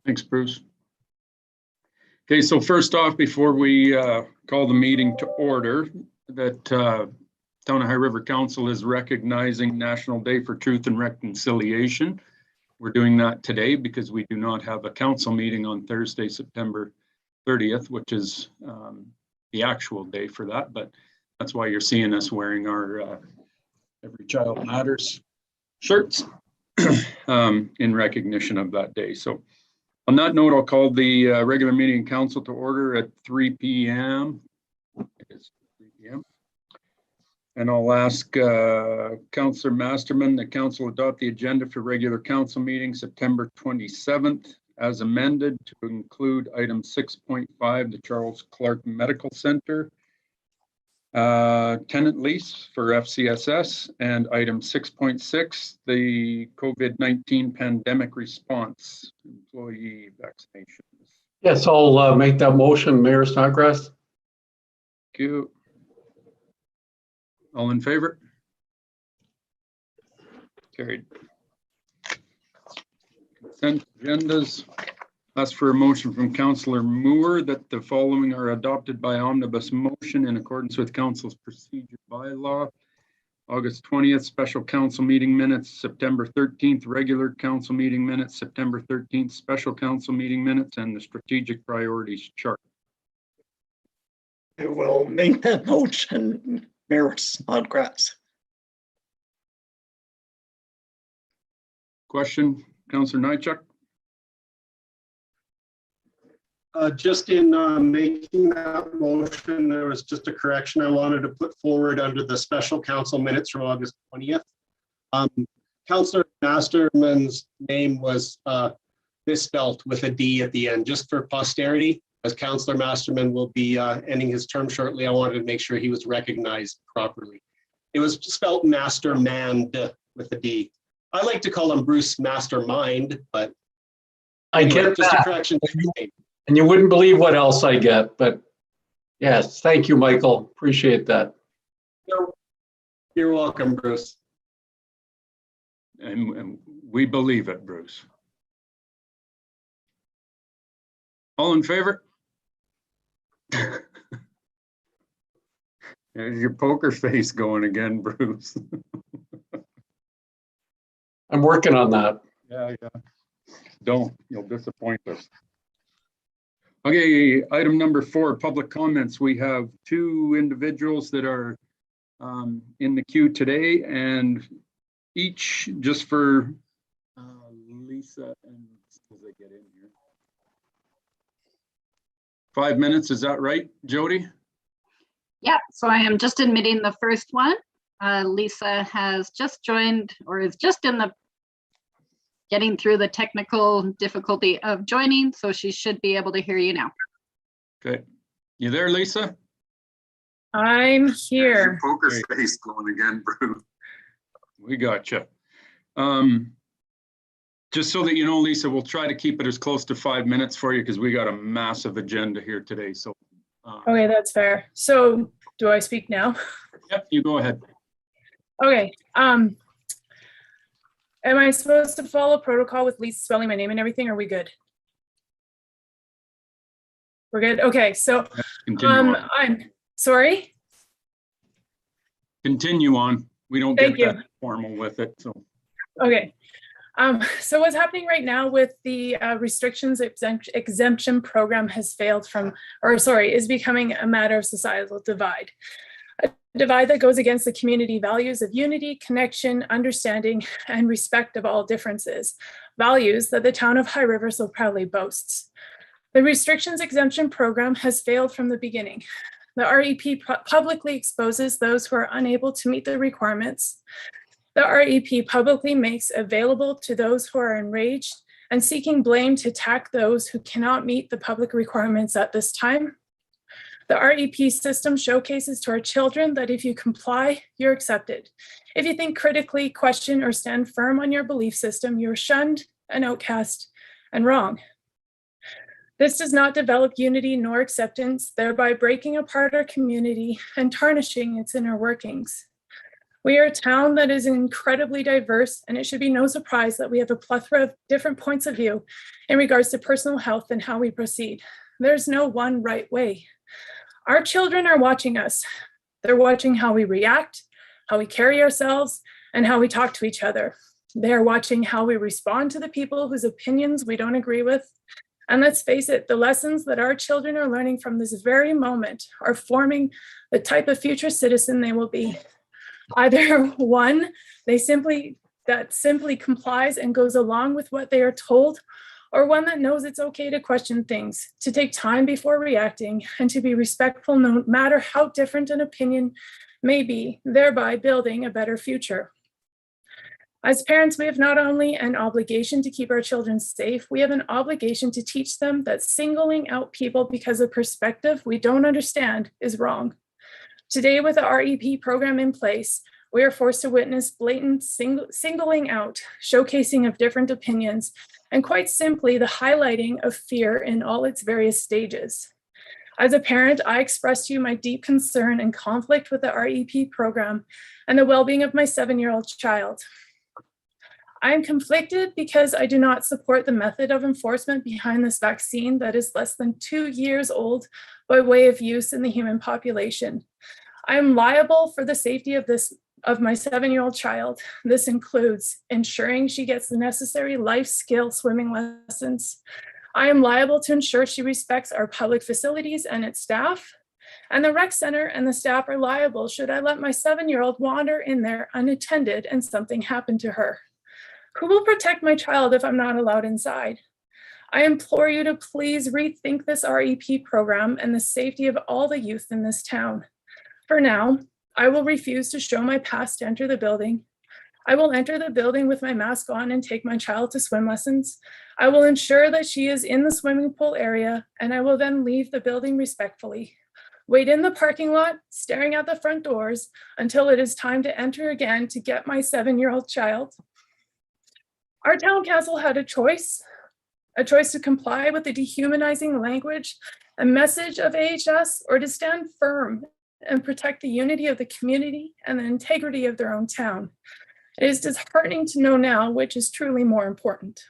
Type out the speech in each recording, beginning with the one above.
Thanks, Bruce. Okay, so first off, before we call the meeting to order, that Town of High River Council is recognizing National Day for Truth and Reconciliation. We're doing that today because we do not have a council meeting on Thursday, September 30th, which is the actual day for that, but that's why you're seeing us wearing our Every Child Matters shirts in recognition of that day. So on that note, I'll call the regular meeting council to order at 3 p.m. It is 3 p.m. And I'll ask Councillor Masterman, the council adopt the agenda for regular council meeting September 27th as amended to include item 6.5, the Charles Clark Medical Center, tenant lease for FCSS, and item 6.6, the COVID-19 pandemic response, employee vaccinations. Yes, I'll make that motion, Mayor Snodgrass. Thank you. All in favor? Carried. Consent agendas. Ask for a motion from Councillor Moore that the following are adopted by omnibus motion in accordance with council's procedure bylaw. August 20th, special council meeting minutes, September 13th, regular council meeting minutes, September 13th, special council meeting minutes, and the strategic priorities chart. I will make that motion, Mayor Snodgrass. Question, Councillor Nychuk? Just in making that motion, there was just a correction I wanted to put forward under the special council minutes from August 20th. Councillor Masterman's name was misspelt with a D at the end, just for posterity. As Councillor Masterman will be ending his term shortly, I wanted to make sure he was recognized properly. It was spelled Mastermand with a D. I like to call him Bruce Mastermind, but I anyway, get just that. a correction. And you wouldn't believe what else I get, but yes, thank you, Michael. Appreciate that. You're welcome, Bruce. And we believe it, Bruce. All in favor? There's your poker face going again, Bruce. I'm working on that. Yeah. Don't, you'll disappoint us. Okay, item number 4, public comments. We have 2 individuals that are in the queue today, and each just for Lisa and as they get in here. 5 minutes, is that right, Jody? Yeah, so I am just admitting the first one. Lisa has just joined, or is just in the getting through the technical difficulty of joining, so she should be able to hear you now. Okay, you there, Lisa? I'm here. Poker face going again, Bruce. We got you. Just so that you know, Lisa, we'll try to keep it as close to 5 minutes for you because we got a massive agenda here today. So. Okay, that's fair. So do I speak now? Yep, you go ahead. Okay. Am I supposed to follow protocol with Lisa spelling my name and everything? Or are we good? We're good. Okay, so I'm sorry. Continue on. We don't get that formal with it. So okay. So what's happening right now with the restrictions exemption program has failed from, or sorry, is becoming a matter of societal divide. A divide that goes against the community values of unity, connection, understanding, and respect of all differences, values that the town of High River so proudly boasts. The restrictions exemption program has failed from the beginning. The REP publicly exposes those who are unable to meet the requirements. The REP publicly makes available to those who are enraged and seeking blame to attack those who cannot meet the public requirements at this time. The REP system showcases to our children that if you comply, you're accepted. If you think critically, question, or stand firm on your belief system, you're shunned, an outcast, and wrong. This does not develop unity nor acceptance, thereby breaking apart our community and tarnishing its inner workings. We are a town that is incredibly diverse, and it should be no surprise that we have a plethora of different points of view in regards to personal health and how we proceed. There's no one right way. Our children are watching us. They're watching how we react, how we carry ourselves, and how we talk to each other. They are watching how we respond to the people whose opinions we don't agree with. And let's face it, the lessons that our children are learning from this very moment are forming the type of future citizen they will be. Either one, that simply complies and goes along with what they are told, or one that knows it's okay to question things, to take time before reacting, and to be respectful no matter how different an opinion may be, thereby building a better future. As parents, we have not only an obligation to keep our children safe, we have an obligation to teach them that singling out people because of perspective we don't understand is wrong. Today, with the REP program in place, we are forced to witness blatant singling out, showcasing of different opinions, and quite simply the highlighting of fear in all its various stages. As a parent, I express to you my deep concern and conflict with the REP program and the well-being of my 7-year-old child. I am conflicted because I do not support the method of enforcement behind this vaccine that is less than 2 years old by way of use in the human population. I am liable for the safety of my 7-year-old child. This includes ensuring she gets the necessary life skill swimming lessons. I am liable to ensure she respects our public facilities and its staff. And the rec center and the staff are liable should I let my 7-year-old wander in there unattended and something happen to her. Who will protect my child if I'm not allowed inside? I implore you to please rethink this REP program and the safety of all the youth in this town. For now, I will refuse to show my pass to enter the building. I will enter the building with my mask on and take my child to swim lessons. I will ensure that she is in the swimming pool area, and I will then leave the building respectfully. Wait in the parking lot, staring at the front doors until it is time to enter again to get my 7-year-old child. Our town council had a choice to comply with the dehumanizing language and message of AHS, or to stand firm and protect the unity of the community and the integrity of their own town. It is disheartening to know now which is truly more important.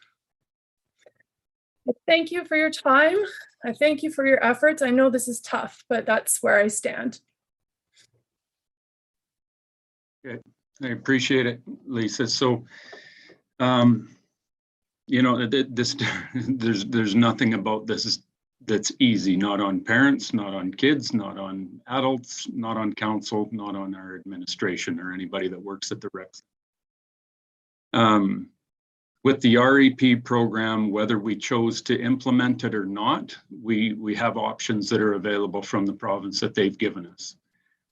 I thank you for your time. I thank you for your efforts. I know this is tough, but that's where I stand. Okay. I appreciate it, Lisa. So, you know, there's nothing about this that's easy, not on parents, not on kids, not on adults, not on council, not on our administration or anybody that works at the rec. With the REP program, whether we chose to implement it or not, we have options that are available from the province that they've given us.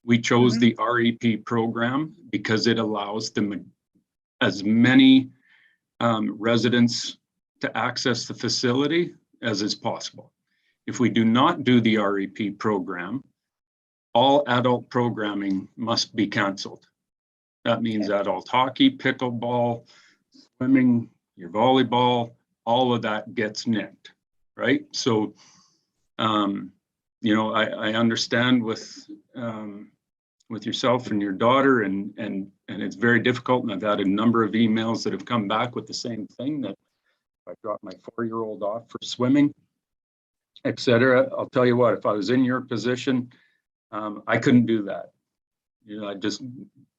We chose the REP program because it allows them as many residents to access the facility as is possible. If we do not do the REP program, all adult programming must be canceled. That means adult hockey, pickleball, swimming, your volleyball, all of that gets nicked, right? So, you know, I understand with yourself and your daughter, and it's very difficult. And I've had a number of emails that have come back with the same thing, that I dropped my 4-year-old off for swimming, etc. I'll tell you what, if I was in your position, I couldn't do that. You know,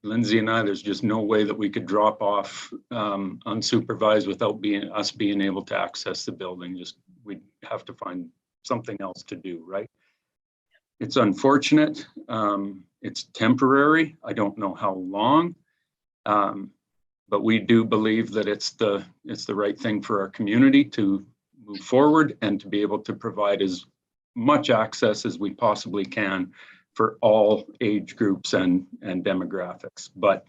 Lindsay and I, there's just no way that we could drop off unsupervised without us being able to access the building. We'd have to find something else to do, right? It's unfortunate. It's temporary. I don't know how long, but we do believe that it's the right thing for our community to move forward and to be able to provide as much access as we possibly can for all age groups and demographics. But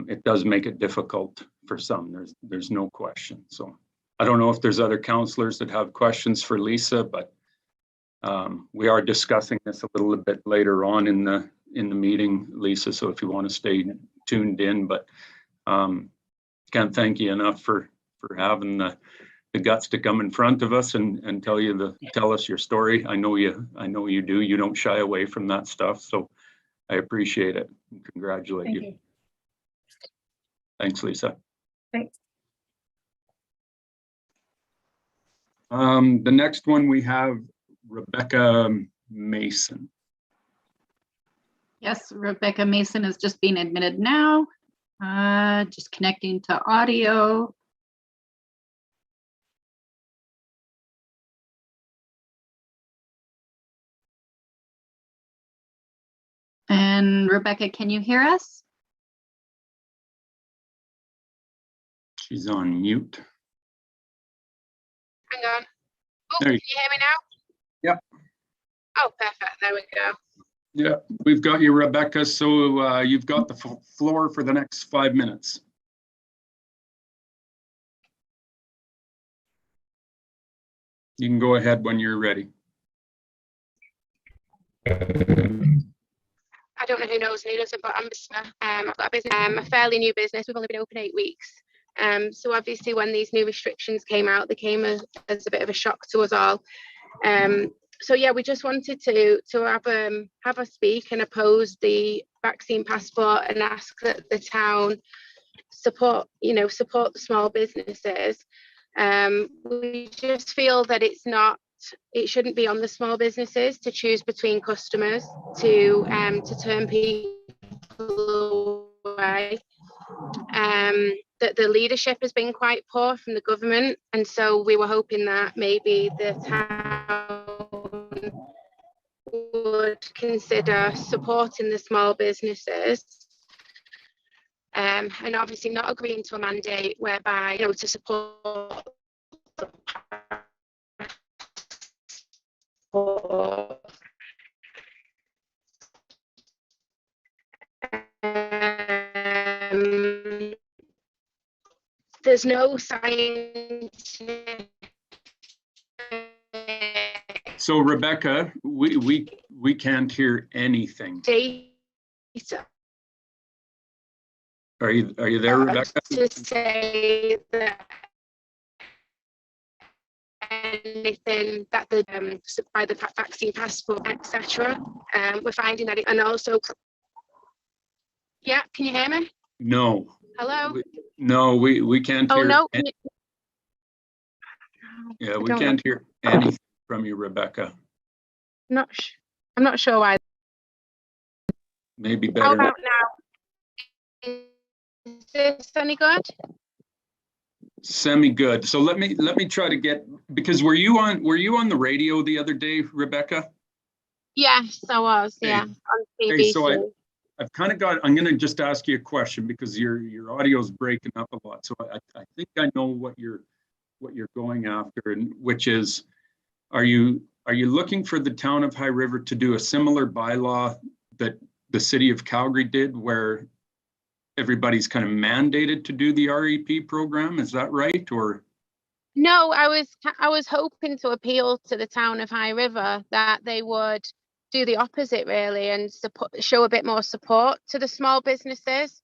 it does make it difficult for some. There's no question. So I don't know if there's other counselors that have questions for Lisa, but we are discussing this a little bit later on in the meeting, Lisa. So if you want to stay tuned in, but can't thank you enough for having the the guts to come in front of us and tell us your story. I know you do. You don't shy away from that stuff. So I appreciate it and congratulate Thank you. you. Thanks, Lisa. Thanks. The next one we have Rebecca Mason. Yes, Rebecca Mason is just being admitted now. Just connecting to audio. And Rebecca, can you hear us? She's on mute. Hang on. Oh, There can you- you hear me now? Yep. Oh, perfect. There we go. Yeah, we've got you, Rebecca. So you've got the floor for the next 5 minutes. You can go ahead when you're ready. I don't know who knows me, but I'm I've got a business, a fairly new business. We've only been open 8 weeks. So obviously when these new restrictions came out, they came as a bit of a shock to us all. So yeah, we just wanted to have a speak and oppose the vaccine passport and ask that the town support the small businesses. We just feel that it shouldn't be on the small businesses to choose between customers to turn people away. That the leadership has been quite poor from the government, and so we were hoping that maybe the town would consider supporting the small businesses, and obviously not agreeing to a mandate whereby to support the there's no science. So Rebecca, we can't hear anything. Data Are you there, Rebecca? to say that anything that the by the vaccine passport, etc. We're finding that and also, yeah, can you hear me? No. Hello. No, we can't Oh hear. no. Yeah, we don't can't hear anything from you, Rebecca. I'm not sure why. Maybe How better. about now? Is this any good? Semi good. So let me try to get, because were you on the radio the other day, Rebecca? Yes, I was. Okay. Yeah, on BBC. Okay, so I've kind of got, I'm going to just ask you a question because your audio is breaking up a lot. So I think I know what you're going after, and which is, are you looking for the town of High River to do a similar bylaw that the city of Calgary did, where everybody's kind of mandated to do the REP program? Is that right? Or no, I was hoping to appeal to the town of High River that they would do the opposite really and show a bit more support to the small businesses.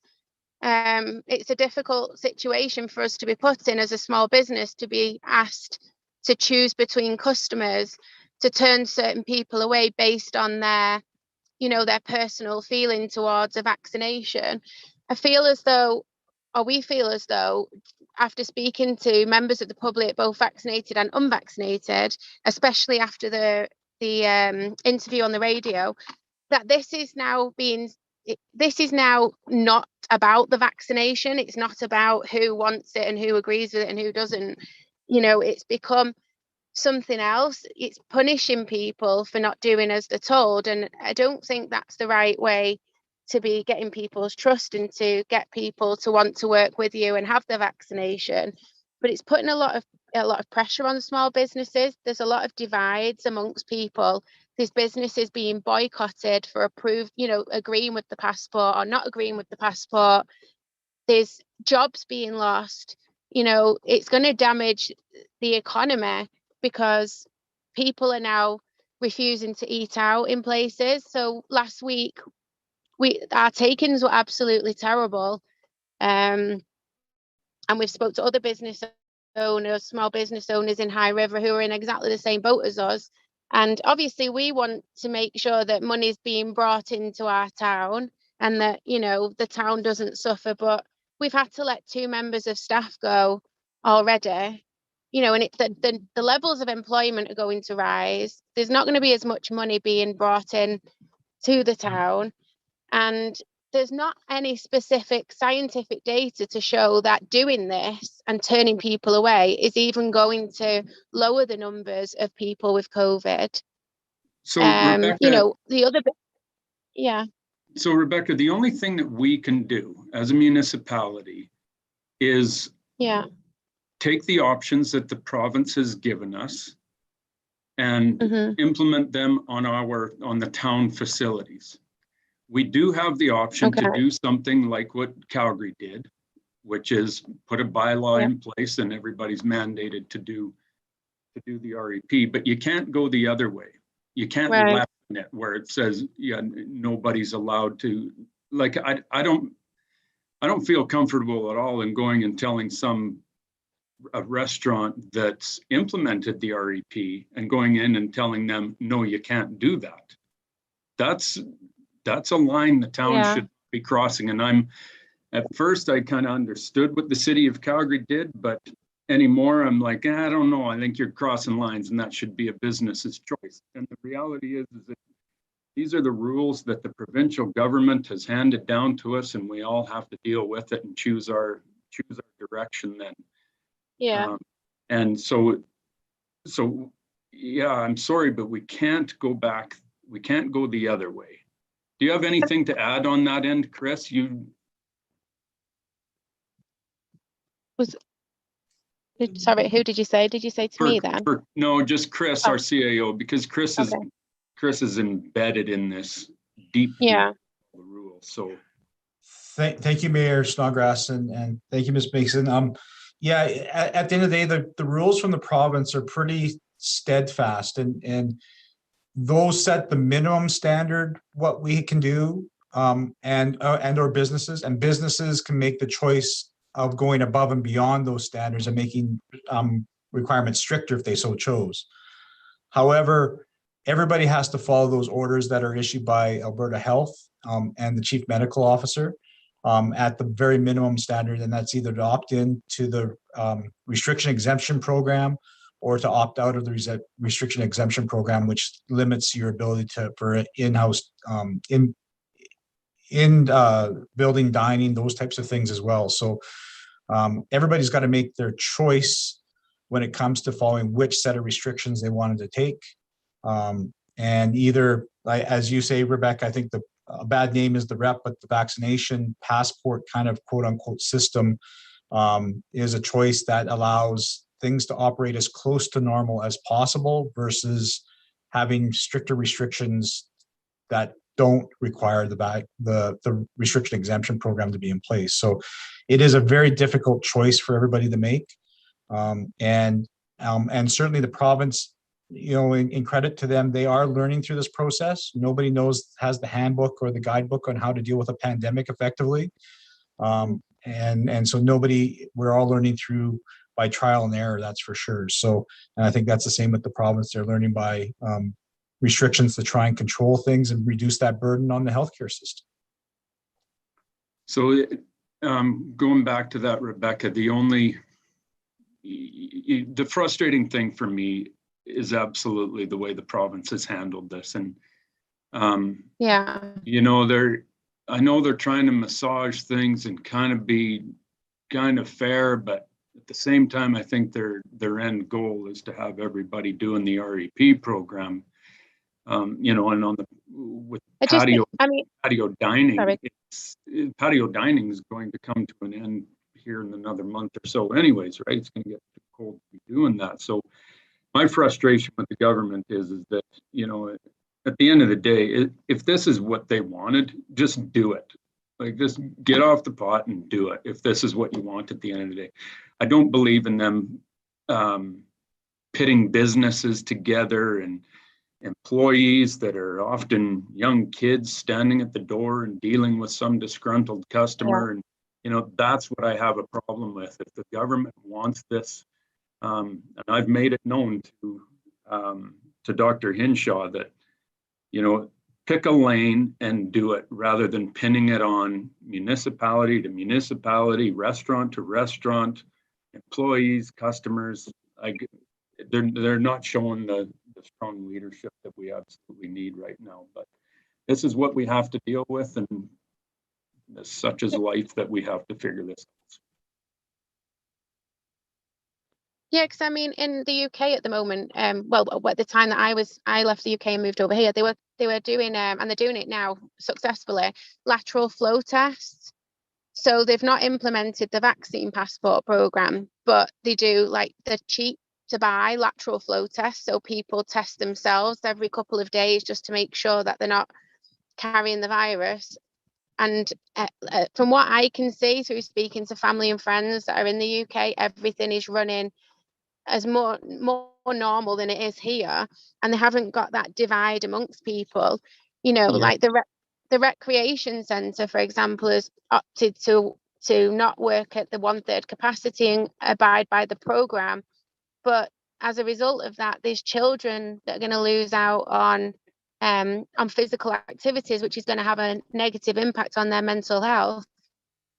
It's a difficult situation for us to be put in as a small business, to be asked to choose between customers, to turn certain people away based on their personal feeling towards a vaccination. We feel as though, after speaking to members of the public, both vaccinated and unvaccinated, especially after the interview on the radio, that this is now not about the vaccination. It's not about who wants it and who agrees with it and who doesn't. It's become something else. It's punishing people for not doing as they're told, and I don't think that's the right way to be getting people's trust and to get people to want to work with you and have the vaccination. But it's putting a lot of pressure on small businesses. There's a lot of divides amongst people. There's businesses being boycotted for agreeing with the passport or not agreeing with the passport. There's jobs being lost. It's going to damage the economy because people are now refusing to eat out in places. So last week, our take-ins were absolutely terrible. And we've spoke to other business owners, small business owners in High River who are in exactly the same boat as us. And obviously we want to make sure that money is being brought into our town and that, you know, the town doesn't suffer, but we've had to let 2 members of staff go already, you know, and the levels of employment are going to rise. There's not going to be as much money being brought in to the town, and there's not any specific scientific data to show that doing this and turning people away is even going to lower the numbers of people with COVID. So Rebecca, You know, the other bit, yeah. So Rebecca, the only thing that we can do as a municipality is take the options that the province has given us and implement them on the town facilities. We do have the option to do something like what Calgary did, which is put a bylaw in place and everybody's mandated to do the REP, but you can't go the other way. You can't lessen it where it says, nobody's allowed to, like, I don't feel comfortable at all in going and telling a restaurant that's implemented the REP and going in and telling them, no, you can't do that. That's a line the town should be crossing. And at first I kind of understood what the city of Calgary did, but anymore I'm like, I don't know. I think you're crossing lines and that should be a business's choice. And the reality is that these are the rules that the provincial government has handed down to us, and we all have to deal with it and choose our direction then. Yeah. And so yeah, I'm sorry, but we can't go back. We can't go the other way. Do you have anything to add on that end, Chris? Sorry, who did you say? Did you say to me then? No, just Chris, our CAO, because Chris is embedded in this deeply. The rules. So thank you, Mayor Snodgrass, and thank you, Ms. Mason. At the end of the day, the rules from the province are pretty steadfast, and those set the minimum standard what we can do, and our businesses can make the choice of going above and beyond those standards and making requirements stricter if they so chose. However, everybody has to follow those orders that are issued by Alberta Health and the Chief Medical Officer at the very minimum standard, and that's either to opt in to the restriction exemption program or to opt out of the restriction exemption program, which limits your ability for in-house building dining, those types of things as well. So everybody's got to make their choice when it comes to following which set of restrictions they wanted to take. And either, as you say, Rebecca, I think a bad name is the rep, but the vaccination passport kind of quote unquote system is a choice that allows things to operate as close to normal as possible versus having stricter restrictions that don't require the restriction exemption program to be in place. So it is a very difficult choice for everybody to make. And certainly the province, you know, in credit to them, they are learning through this process. Nobody has the handbook or the guidebook on how to deal with a pandemic effectively. And so we're all learning through by trial and error, that's for sure. So, and I think that's the same with the province. They're learning by restrictions to try and control things and reduce that burden on the healthcare system. So going back to that, Rebecca, the frustrating thing for me is absolutely the way the province has handled this. And, you know, I know they're trying to massage things and kind of be kind of fair, but at the same time, I think their end goal is to have everybody doing the REP program. You know, and with patio dining, patio dining is going to come to an end here in another month or so anyways, right? It's going to get too cold to be doing that. So my frustration with the government is that, you know, at the end of the day, if this is what they wanted, just do it. Like, just get off the pot and do it. If this is what you want at the end of the day, I don't believe in them pitting businesses together and employees that are often young kids standing at the door and dealing with some disgruntled customer. And, you know, that's what I have a problem with. If the government wants this And I've made it known to Dr. Hinshaw that, pick a lane and do it rather than pinning it on municipality to municipality, restaurant to restaurant, employees, customers. They're not showing the strong leadership that we absolutely need right now. But this is what we have to deal with, and such is life that we have to figure this out. Yeah, because I mean, in the UK at the moment, well, at the time that I left the UK and moved over here, they were doing, and they're doing it now successfully, lateral flow tests. So they've not implemented the vaccine passport program, but they do like the cheap to buy lateral flow tests. So people test themselves every couple of days just to make sure that they're not carrying the virus. And from what I can see through speaking to family and friends that are in the UK, everything is running as more normal than it is here, and they haven't got that divide amongst people. Like the recreation centre, for example, has opted to not work at the 1/3 capacity and abide by the programme. But as a result of that, there's children that are going to lose out on physical activities, which is going to have a negative impact on their mental health.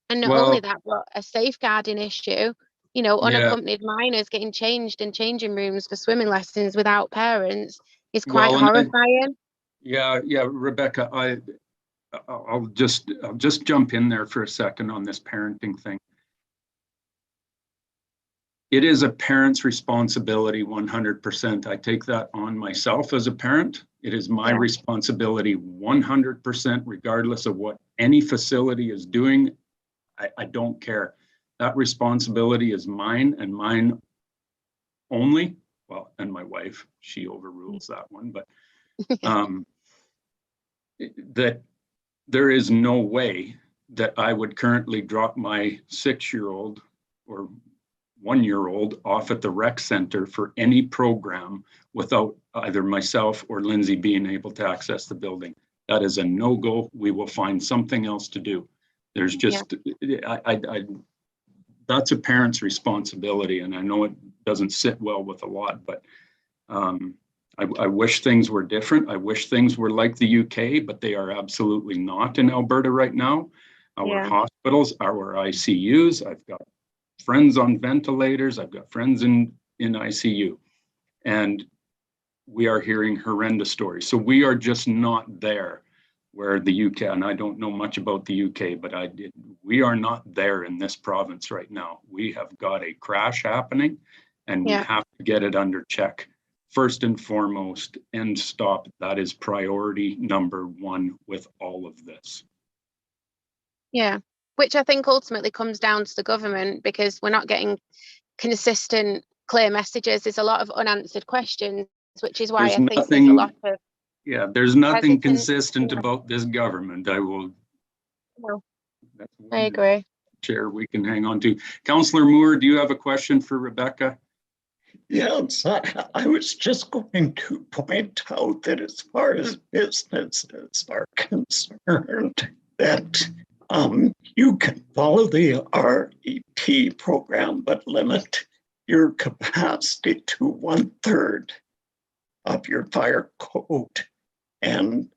And not only that, but a safeguarding issue. Unaccompanied minors getting changed in changing rooms for swimming lessons without parents is quite horrifying. Yeah, Rebecca, I'll just jump in there for a second on this parenting thing. It is a parent's responsibility 100%. I take that on myself as a parent. It is my responsibility 100%, regardless of what any facility is doing. I don't care. That responsibility is mine and mine only. Well, and my wife, she overrules that one, but that there is no way that I would currently drop my 6-year-old or 1-year-old off at the rec center for any program without either myself or Lindsay being able to access the building. That is a no-go. We will find something else to do. There's just, that's a parent's responsibility, and I know it doesn't sit well with a lot, but I wish things were different. I wish things were like the UK, but they are absolutely not in Alberta right now. Our hospitals, our ICUs, I've got friends on ventilators, I've got friends in ICU, and we are hearing horrendous stories. So we are just not there where the UK, and I don't know much about the UK, but we are not there in this province right now. We have got a crash happening, and we have to get it under check. First and foremost, end stop. That is priority number one with all of this. Yeah, which I think ultimately comes down to the government, because we're not getting consistent, clear messages. There's a lot of unanswered questions, which is why I think there's a lot of... Yeah, there's nothing consistent about this government. I will. No, I agree. Chair, we can hang on to. Councillor Moore, do you have a question for Rebecca? Yes, I was just going to point out that as far as businesses are concerned, that you can follow the REP program, but limit your capacity to 1/3 of your fire code, and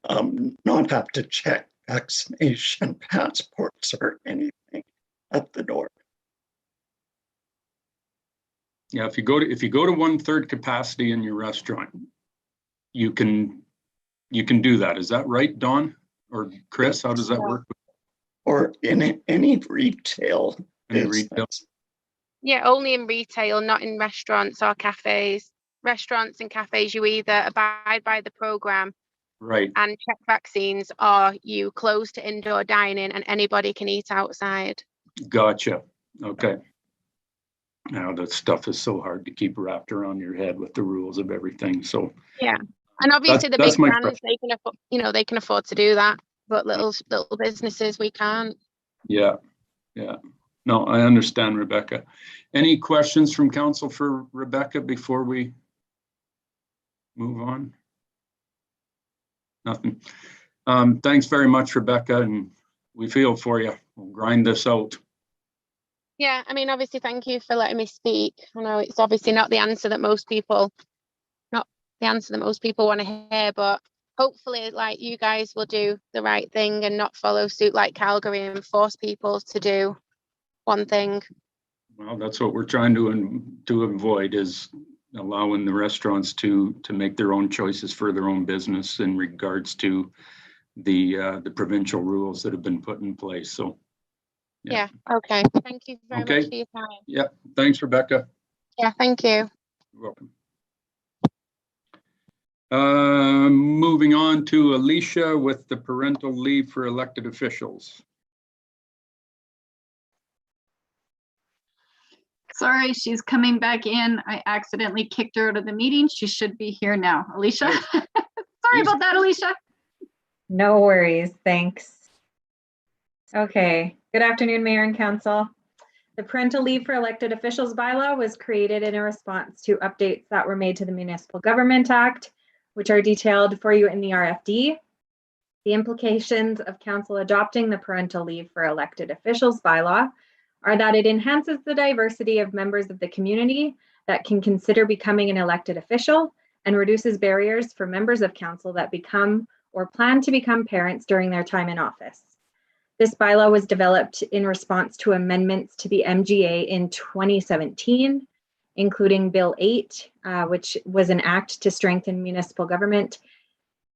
not have to check vaccination passports or anything at the door. Yeah, if you go to 1/3 capacity in your restaurant, you can do that. Is that right, Dawn or Chris? How does that work? Or in any retail business. Retail. Yeah, only in retail, not in restaurants or cafes. Restaurants and cafes, you either abide by the program, right, and check vaccines, or you close to indoor dining and anybody can eat outside. Gotcha. Okay. Now that stuff is so hard to keep wrapped around your head with the rules of everything. So yeah, and obviously the big brands, they can afford, they can afford to do that, but little businesses, we can't. Yeah. No, I understand, Rebecca. Any questions from council for Rebecca before we move on? Nothing. Thanks very much, Rebecca, and we feel for you. We'll grind this out. Yeah, I mean, obviously, thank you for letting me speak. I know it's obviously not the answer that most people, want to hear, but hopefully, like, you guys will do the right thing and not follow suit like Calgary and force people to do one thing. Well, that's what we're trying to avoid, is allowing the restaurants to make their own choices for their own business in regards to the provincial rules that have been put in place. So. Yeah. Okay. Thank you very Okay. much for your time. Yeah. Thanks, Rebecca. Yeah. Thank you. You're welcome. Moving on to Alicia with the parental leave for elected officials. Sorry, she's coming back in. I accidentally kicked her out of the meeting. She should be here now. Alicia, sorry about that, Alicia. No worries, thanks. Okay, good afternoon, Mayor and Council. The parental leave for elected officials bylaw was created in a response to updates that were made to the Municipal Government Act, which are detailed for you in the RFD. The implications of council adopting the parental leave for elected officials bylaw are that it enhances the diversity of members of the community that can consider becoming an elected official and reduces barriers for members of council that become or plan to become parents during their time in office. This bylaw was developed in response to amendments to the MGA in 2017, including Bill 8, which was an act to strengthen municipal government,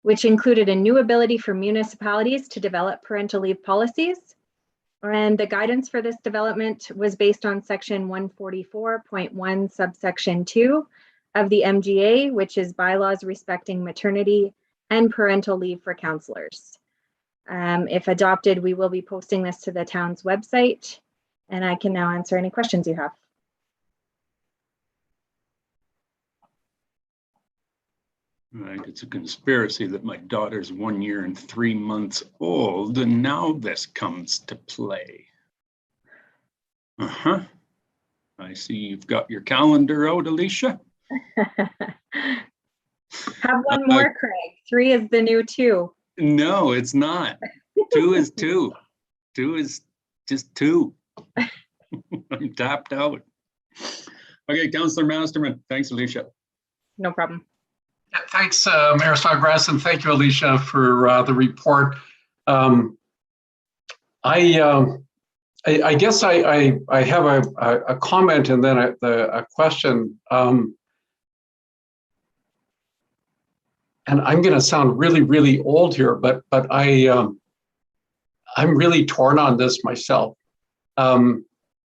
which included a new ability for municipalities to develop parental leave policies. And the guidance for this development was based on section 144.1 subsection 2 of the MGA, which is bylaws respecting maternity and parental leave for councillors. If adopted, we will be posting this to the town's website, and I can now answer any questions you have. Right, it's a conspiracy that my daughter's 1 year and 3 months old, and now this comes to play. Uh-huh. I see you've got your calendar out, Alicia. Have one more, Craig. 3 is the new 2. No, it's not. 2 is 2. 2 is just 2. I'm tapped out. Okay, Councillor Masterman. Thanks, Alicia. No problem. Yeah, thanks, Mayor Snodgrass, and thank you, Alicia, for the report. I guess I have a comment and then a question. And I'm going to sound really, really old here, but I'm really torn on this myself,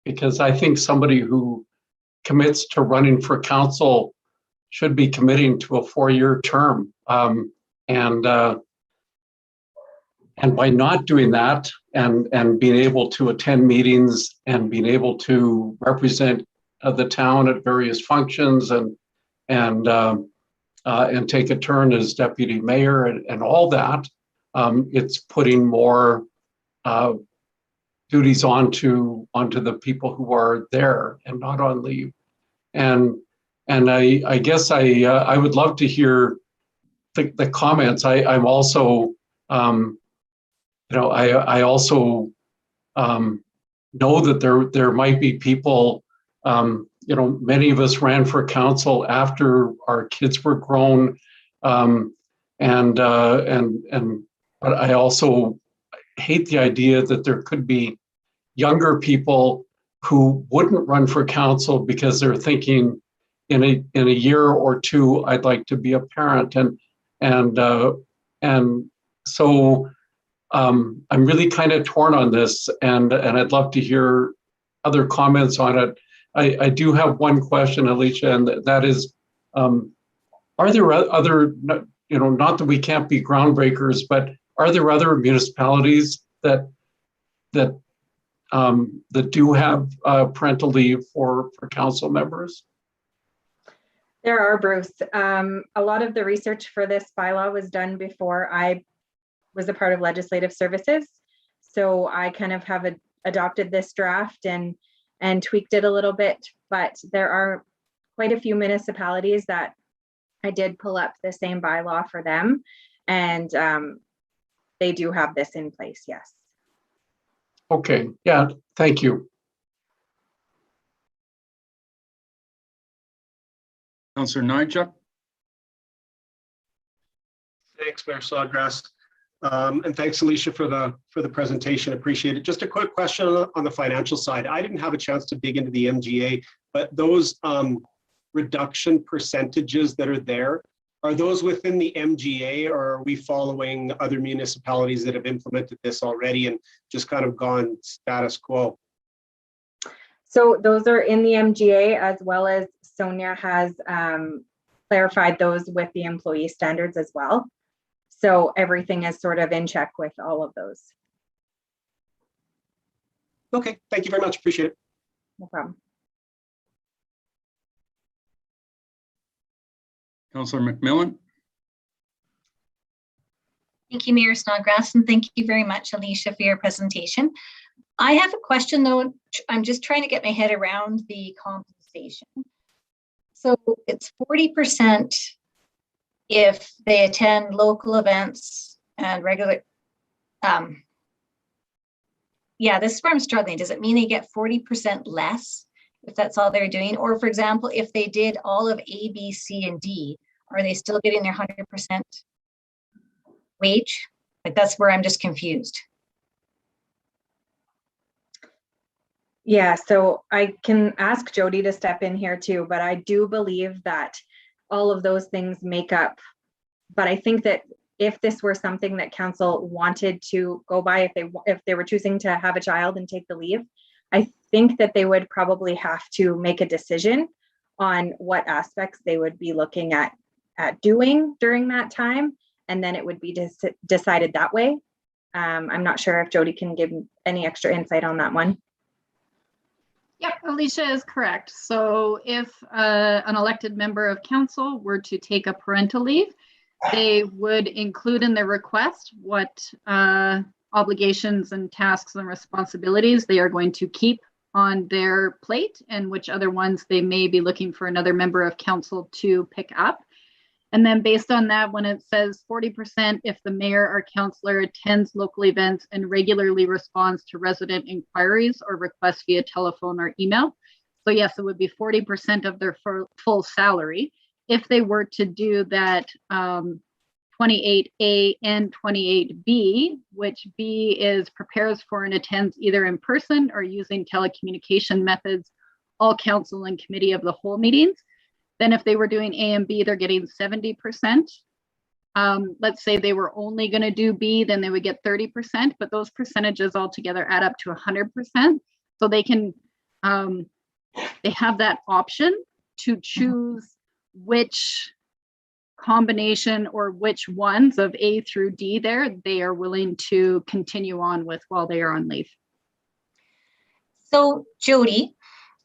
because I think somebody who commits to running for council should be committing to a 4-year term. And by not doing that and being able to attend meetings and being able to represent the town at various functions and take a turn as deputy mayor and all that, it's putting more duties onto the people who are there and not on leave. And I guess I would love to hear the comments. I'm also, I also know that there might be people, many of us ran for council after our kids were grown, but I also hate the idea that there could be younger people who wouldn't run for council because they're thinking, in a year or two, I'd like to be a parent, and so I'm really kind of torn on this, and I'd love to hear other comments on it. I do have one question, Alicia, and that is, are there other, not that we can't be groundbreakers, but are there other municipalities that do have parental leave for council members? There are, Bruce. A lot of the research for this bylaw was done before I was a part of legislative services. So I kind of have adopted this draft and tweaked it a little bit, but there are quite a few municipalities that I did pull up the same bylaw for them, and they do have this in place, yes. Okay, yeah, thank you. Councillor Nychuk. Thanks, Mayor Snodgrass. And thanks, Alicia, for the presentation. Appreciate it. Just a quick question on the financial side. I didn't have a chance to dig into the MGA, but those reduction percentages that are there, are those within the MGA, or are we following other municipalities that have implemented this already and just kind of gone status quo? So those are in the MGA, as well as Sonia has clarified those with the employee standards as well. So everything is sort of in check with all of those. Okay, thank you very much. Appreciate it. No problem. Councillor McMillan. Thank you, Mayor Snodgrass, and thank you very much, Alicia, for your presentation. I have a question, though. I'm just trying to get my head around the compensation. So it's 40% if they attend local events and regular. Yeah, this is where I'm struggling. Does it mean they get 40% less if that's all they're doing? Or, for example, if they did all of A, B, C, and D, are they still getting their 100% wage? Like, that's where I'm just confused. Yeah, so I can ask Jody to step in here too, but I do believe that all of those things make up. But I think that if this were something that council wanted to go by, if they were choosing to have a child and take the leave, I think that they would probably have to make a decision on what aspects they would be looking at doing during that time, and then it would be decided that way. I'm not sure if Jody can give any extra insight on that one. Yep, Alicia is correct. So if an elected member of council were to take a parental leave, they would include in their request what obligations and tasks and responsibilities they are going to keep on their plate and which other ones they may be looking for another member of council to pick up. And then based on that, when it says 40% if the mayor or councillor attends local events and regularly responds to resident inquiries or requests via telephone or email. So yes, it would be 40% of their full salary. If they were to do that 28A and 28B, which B is prepares for and attends either in person or using telecommunication methods, all council and committee of the whole meetings. Then if they were doing A and B, they're getting 70%. Let's say they were only going to do B, then they would get 30%, but those percentages altogether add up to 100%. So they can, they have that option to choose which combination or which ones of A through D there they are willing to continue on with while they are on leave. So Jody,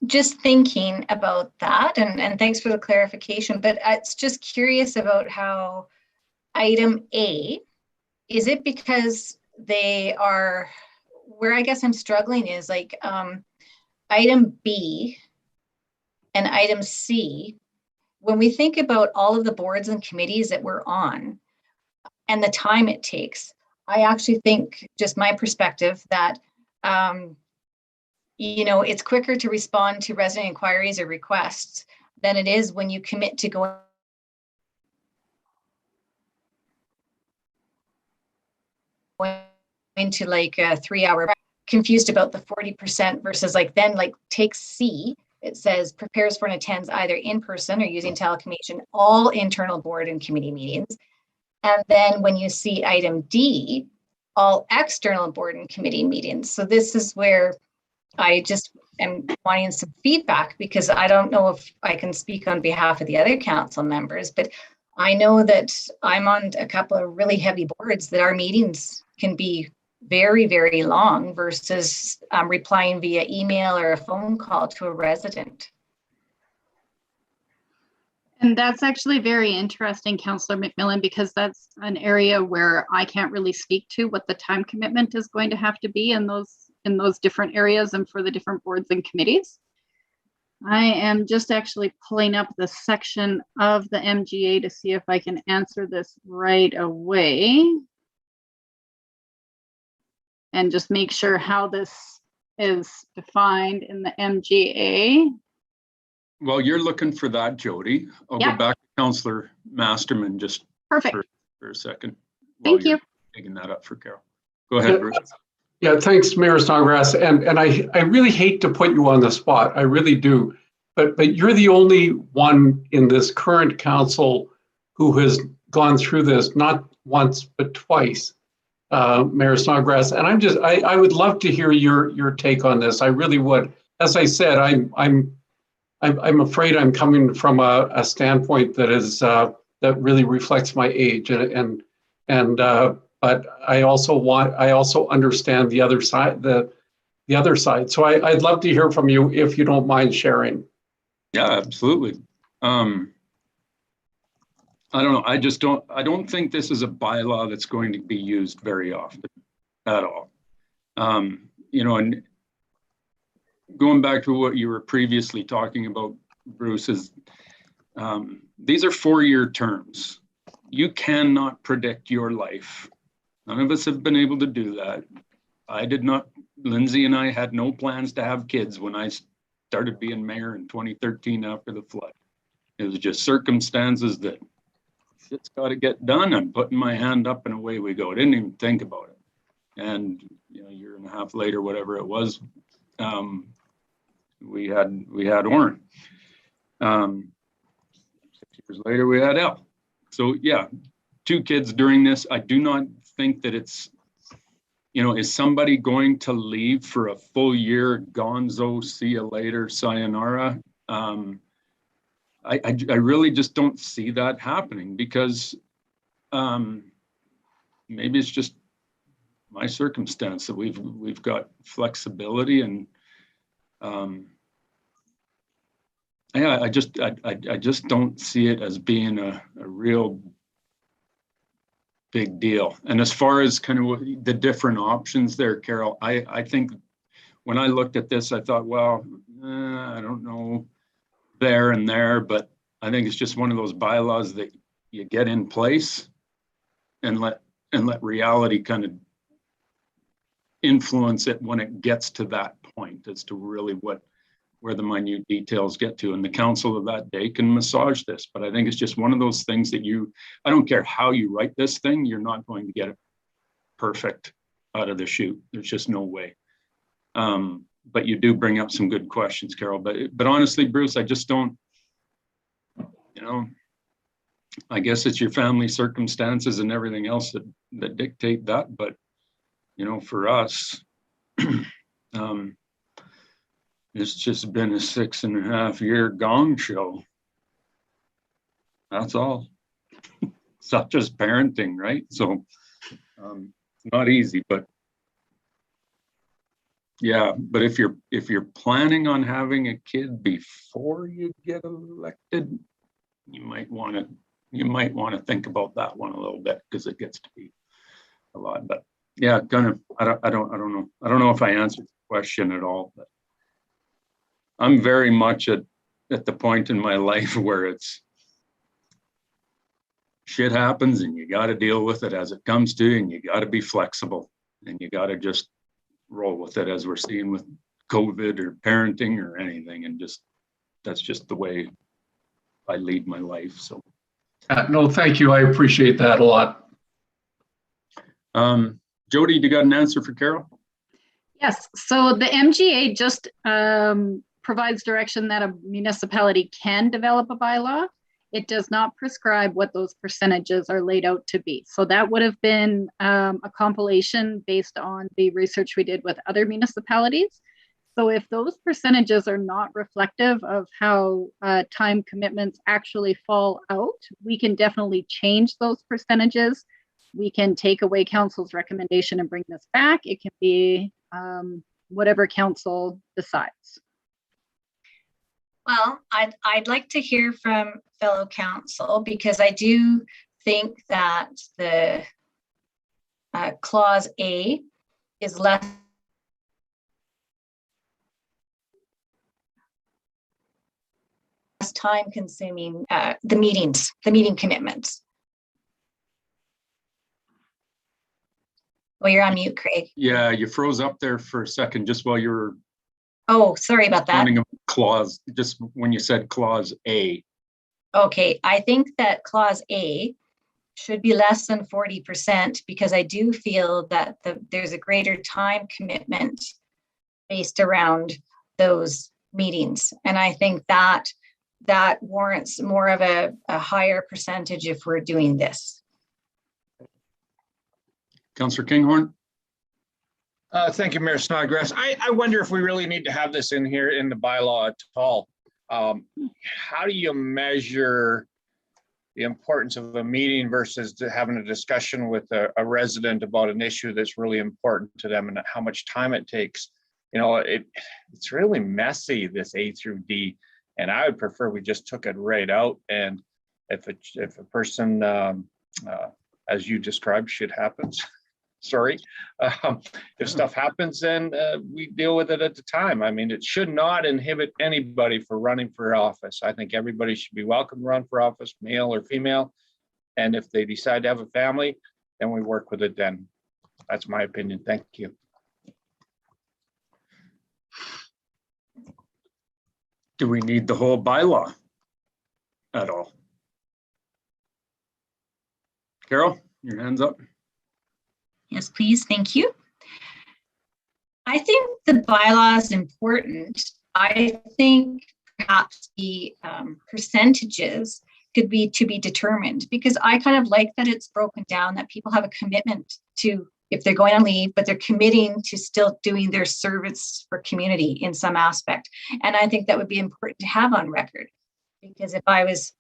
just thinking about that, and thanks for the clarification, but it's just curious about how item A, is it because they are, where I guess I'm struggling is like item B and item C, when we think about all of the boards and committees that we're on and the time it takes, I actually think, just my perspective, that you know, it's quicker to respond to resident inquiries or requests than it is when you commit to going into like a 3-hour. Confused about the 40% versus like then like take C, it says prepares for and attends either in person or using telecommunication, all internal board and committee meetings. And then when you see item D, all external board and committee meetings. So this is where I just am wanting some feedback, because I don't know if I can speak on behalf of the other council members, but I know that I'm on a couple of really heavy boards that our meetings can be very, very long versus replying via email or a phone call to a resident. And that's actually very interesting, Councillor McMillan, because that's an area where I can't really speak to what the time commitment is going to have to be in those different areas and for the different boards and committees. I am just actually pulling up the section of the MGA to see if I can answer this right away and just make sure how this is defined in the MGA. While you're looking for that, Jody, I'll go Yeah. back to Councillor Masterman just Perfect. for a second. Thank you. Digging that up for Carol. Go ahead, Bruce. Yeah, thanks, Mayor Snodgrass. And I really hate to put you on the spot. I really do. But you're the only one in this current council who has gone through this, not once, but twice, Mayor Snodgrass. And I would love to hear your take on this. I really would. As I said, I'm afraid I'm coming from a standpoint that is that really reflects my age, but I also understand the other side, the other side. So I'd love to hear from you if you don't mind sharing. Yeah, absolutely. I don't know. I don't think this is a bylaw that's going to be used very often at all. You know, and going back to what you were previously talking about, Bruce, is these are 4-year terms. You cannot predict your life. None of us have been able to do that. I did not. Lindsay and I had no plans to have kids when I started being mayor in 2013 after the flood. It was just circumstances that shit's got to get done. I'm putting my hand up and away we go. I didn't even think about it. And you know, a year and a half later, whatever it was, we had Oren. 6 years later, we had El. So yeah, 2 kids during this. I do not think that it's, you know, is somebody going to leave for a full year, gonzo, see you later, sayonara? I really just don't see that happening because maybe it's just my circumstance that we've got flexibility and yeah, I just don't see it as being a real big deal. And as far as kind of what the different options there, Carol, I think when I looked at this, I thought, well, I don't know there and there, but I think it's just one of those bylaws that you get in place and let reality kind of influence it when it gets to that point as to really where the minute details get to. And the council of that day can massage this, but I think it's just one of those things that I don't care how you write this thing, you're not going to get it perfect out of the chute. There's just no way. But you do bring up some good questions, Carol. But honestly, Bruce, I just don't, you know, I guess it's your family circumstances and everything else that dictate that. But, you know, for us, it's just been a 6.5-year gong show. That's all. It's not just parenting, right? So it's not easy, but yeah, but if you're planning on having a kid before you get elected, you might want to think about that one a little bit because it gets to be a lot. But yeah, kind of. I don't know. I don't know if I answered the question at all. But I'm very much at the point in my life where it's shit happens and you got to deal with it as it comes to you, and you got to be flexible and you got to just roll with it, as we're seeing with COVID or parenting or anything. And that's just the way I lead my life. So No, thank you. I appreciate that a lot. Jody, you got an answer for Carol? Yes, so the MGA just provides direction that a municipality can develop a bylaw. It does not prescribe what those percentages are laid out to be. So that would have been a compilation based on the research we did with other municipalities. So if those percentages are not reflective of how time commitments actually fall out, we can definitely change those percentages. We can take away council's recommendation and bring this back. It can be whatever council decides. Well, I'd like to hear from fellow council, because I do think that the clause A is less time consuming, the meeting commitments. Well, you're on mute, Craig. Yeah, you froze up there for a second just while you were Oh, sorry about that. Finding a clause, just when you said clause A. Okay, I think that clause A should be less than 40% because I do feel that there's a greater time commitment based around those meetings. And I think that warrants more of a higher percentage if we're doing this. Councillor Kinghorn? Thank you, Mayor Snodgrass. I wonder if we really need to have this in here in the bylaw at all. How do you measure the importance of a meeting versus having a discussion with a resident about an issue that's really important to them and how much time it takes? You know, it's really messy, this A through D, and I would prefer we just took it right out. And if a person, as you described, shit happens. Sorry, if stuff happens, then we deal with it at the time. I mean, it should not inhibit anybody for running for office. I think everybody should be welcome to run for office, male or female. And if they decide to have a family, then we work with it then. That's my opinion. Thank you. Do we need the whole bylaw at all? Carol, your hand's up. Yes, please. Thank you. I think the bylaw is important. I think perhaps the percentages could be to be determined because I kind of like that it's broken down, that people have a commitment to, if they're going on leave, but they're committing to still doing their service for community in some aspect. And I think that would be important to have on record because if I was,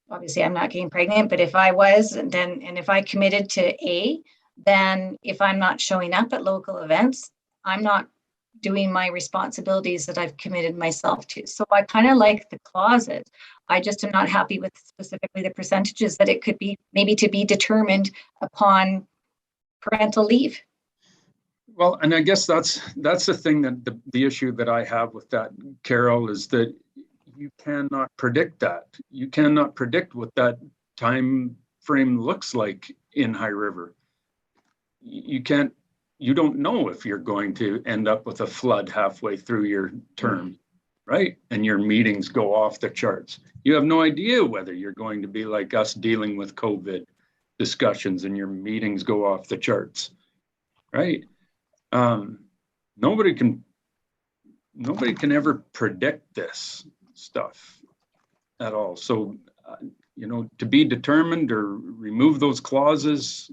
obviously I'm not getting pregnant, but if I was, and if I committed to A, then if I'm not showing up at local events, I'm not doing my responsibilities that I've committed myself to. So I kind of like the clauses. I just am not happy with specifically the percentages that it could be maybe to be determined upon parental leave. Well, and I guess that's the thing that the issue that I have with that, Carol, is that you cannot predict that. You cannot predict what that time frame looks like in High River. You don't know if you're going to end up with a flood halfway through your term, right? And your meetings go off the charts. You have no idea whether you're going to be like us dealing with COVID discussions and your meetings go off the charts, right? Nobody can ever predict this stuff at all. So, you know, to be determined or remove those clauses,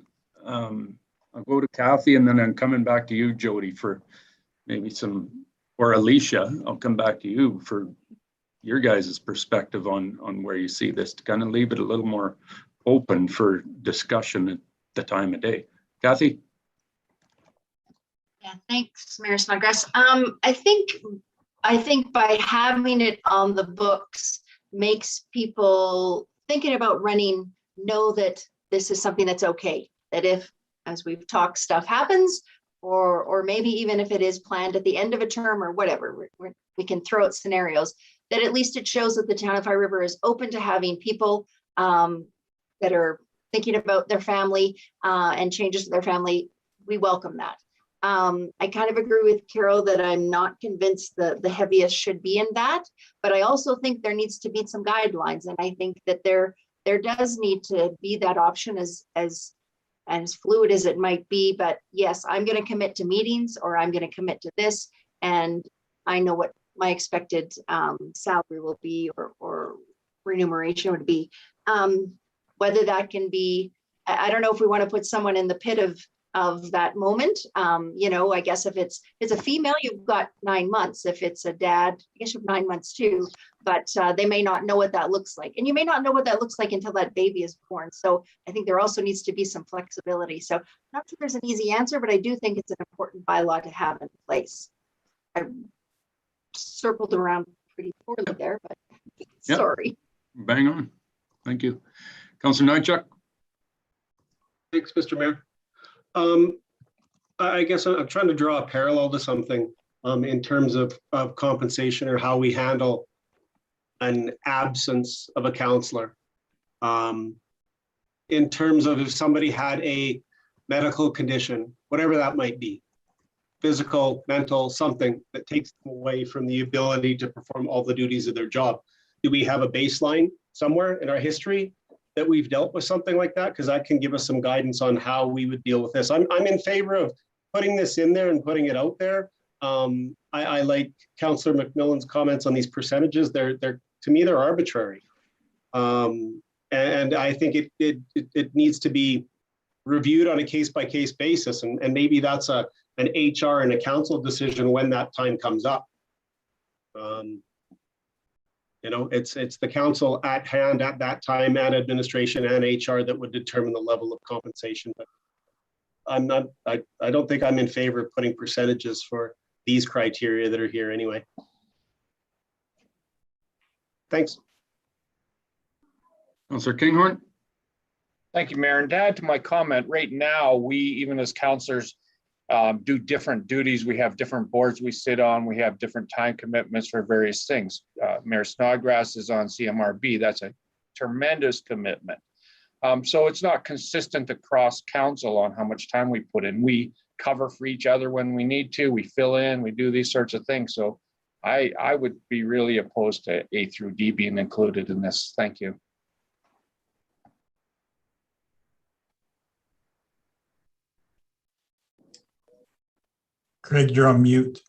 I'll go to Kathy and then I'm coming back to you, Jody, for maybe some, or Alicia, I'll come back to you for your guys' perspective on where you see this, to kind of leave it a little more open for discussion at the time of day. Kathy? Yeah, thanks, Mayor Snodgrass. I think by having it on the books makes people thinking about running know that this is something that's okay, that if, as we've talked, stuff happens, or maybe even if it is planned at the end of a term or whatever, we can throw out scenarios, that at least it shows that the town of High River is open to having people that are thinking about their family and changes to their family. We welcome that. I kind of agree with Carol that I'm not convinced the heaviest should be in that, but I also think there needs to be some guidelines. And I think that there does need to be that option as fluid as it might be, but yes, I'm going to commit to meetings or I'm going to commit to this. And I know what my expected salary will be or remuneration would be. Whether that can be, I don't know if we want to put someone in the pit of that moment. You know, I guess if it's a female, you've got 9 months. If it's a dad, I guess you have 9 months too, but they may not know what that looks like. And you may not know what that looks like until that baby is born. So I think there also needs to be some flexibility. So I'm not sure there's an easy answer, but I do think it's an important bylaw to have in place. I circled around pretty poorly there, but Yep. Sorry. Bang on. Thank you. Councillor Nychuk? Thanks, Mr. Mayor. I guess I'm trying to draw a parallel to something in terms of compensation or how we handle an absence of a counselor. In terms of if somebody had a medical condition, whatever that might be, physical, mental, something that takes them away from the ability to perform all the duties of their job. Do we have a baseline somewhere in our history that we've dealt with something like that? Because that can give us some guidance on how we would deal with this. I'm in favor of putting this in there and putting it out there. I like Councillor McMillan's comments on these percentages. They're to me, they're arbitrary. And I think it needs to be reviewed on a case-by-case basis. And maybe that's an HR and a council decision when that time comes up. You know, it's the council at hand at that time, and administration and HR that would determine the level of compensation. But I don't think I'm in favor of putting percentages for these criteria that are here anyway. Thanks. Councillor Kinghorn. Thank you, Mayor. And to add to my comment, right now, we, even as councillors, do different duties. We have different boards we sit on. We have different time commitments for various things. Mayor Snodgrass is on CMRB. That's a tremendous commitment. So it's not consistent across council on how much time we put in. We cover for each other when we need to. We fill in, we do these sorts of things. So I would be really opposed to A through D being included in this. Thank you. Craig, you're on mute.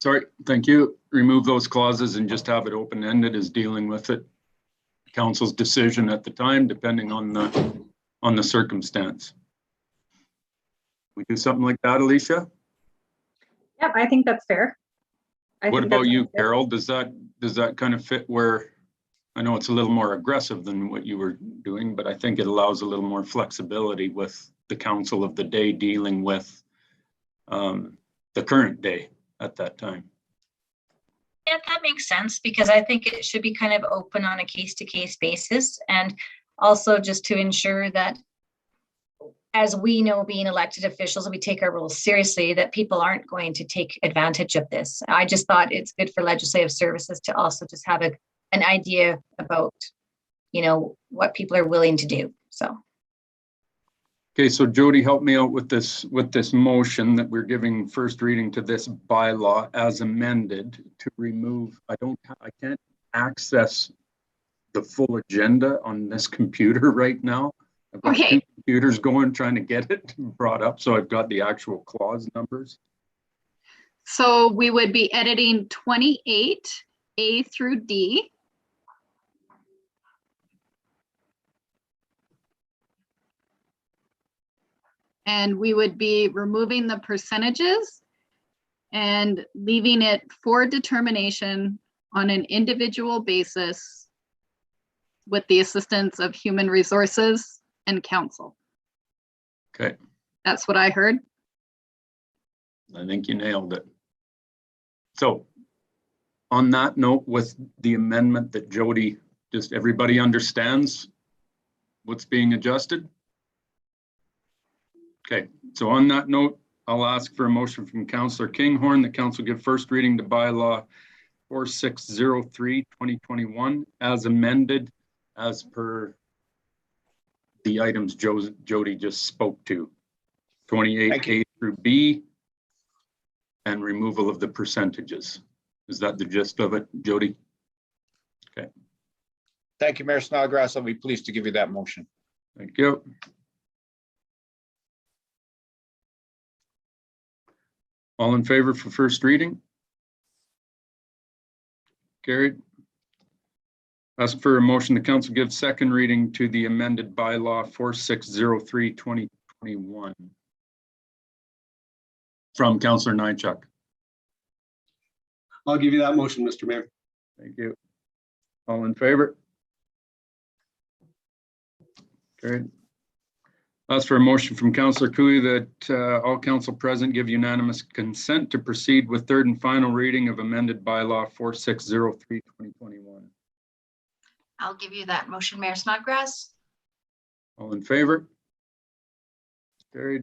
Sorry, thank you. Remove those clauses and just have it open-ended as dealing with it. Council's decision at the time, depending on the circumstance. We do something like that, Alicia? Yep, I think that's fair. What about you, Carol? Does that kind of fit where, I know it's a little more aggressive than what you were doing, but I think it allows a little more flexibility with the council of the day dealing with the current day at that time. Yeah, that makes sense, because I think it should be kind of open on a case-to-case basis, and also just to ensure that, as we know, being elected officials, we take our roles seriously, that people aren't going to take advantage of this. I just thought it's good for legislative services to also just have an idea about, you know, what people are willing to do. So. Okay, so Jody, help me out with this motion that we're giving first reading to this bylaw as amended to remove. I can't access the full agenda on this computer right now. I've got two computers going trying to get it brought up, so I've got the actual clause numbers. So we would be editing 28 A through D. And we would be removing the percentages and leaving it for determination on an individual basis with the assistance of human resources and council. Okay. That's what I heard. I think you nailed it. So on that note, with the amendment that Jody, just everybody understands what's being adjusted? Okay, so on that note, I'll ask for a motion from Councillor Kinghorn that council give first reading to bylaw 4603/2021 as amended as per the items Jody just spoke to. 28 A through B and removal of the percentages. Is that the gist of it, Jody? Okay. Thank you, Mayor Snodgrass. I'll be pleased to give you that motion. Thank you. All in favor for first reading? Carried. Ask for a motion the council give second reading to the amended bylaw 4603/2021 from Councillor Nychuk. I'll give you that motion, Mr. Mayor. Thank you. All in favor? Carried. Ask for a motion from Councillor Cooey that all council present give unanimous consent to proceed with third and final reading of amended bylaw 4603/2021. I'll give you that motion, Mayor Snodgrass. All in favor? Carried.